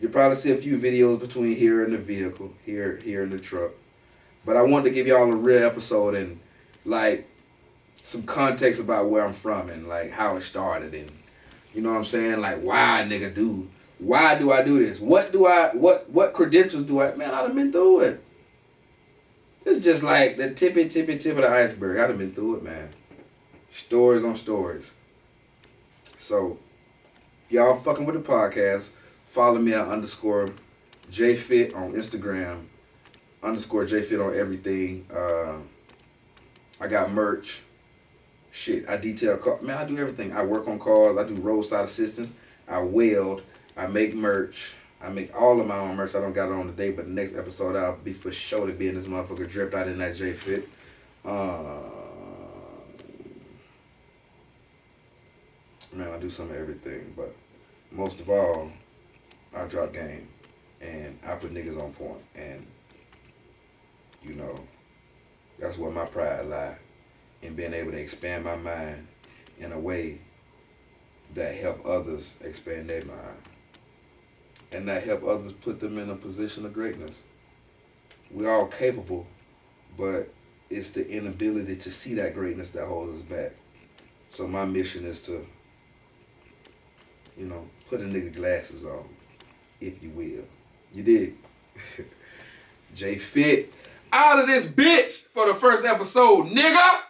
You'll probably see a few videos between here and the vehicle, here in the truck. But I wanted to give y'all a real episode and like some context about where I'm from and like how it started and you know what I'm saying? Like why do I do this? What credentials do I, man, I done been through it. It's just like the tippy tip of the iceberg. I done been through it, man. Stories on stories. So, y'all fucking with the podcast. Follow me at _JFit on Instagram. _JFit on everything. I got merch. Shit, I detail cars. Man, I do everything. I work on cars. I do roadside assistance. I weld. I make merch. I make all of my own merch. I don't got it on today, but the next episode I'll be for sure to be in this motherfucker dripped out in that JFit. Man, I do some of everything, but most of all, I drop game and I put niggas on point, and you know, that's where my pride lie, in being able to expand my mind in a way that help others expand their mind, and that help others put them in a position of greatness. We're all capable, but it's the inability to see that greatness that holds us back. So my mission is to, you know, put a nigga glasses on, if you will. You did. J Fit out of this bitch for the first episode, nigga.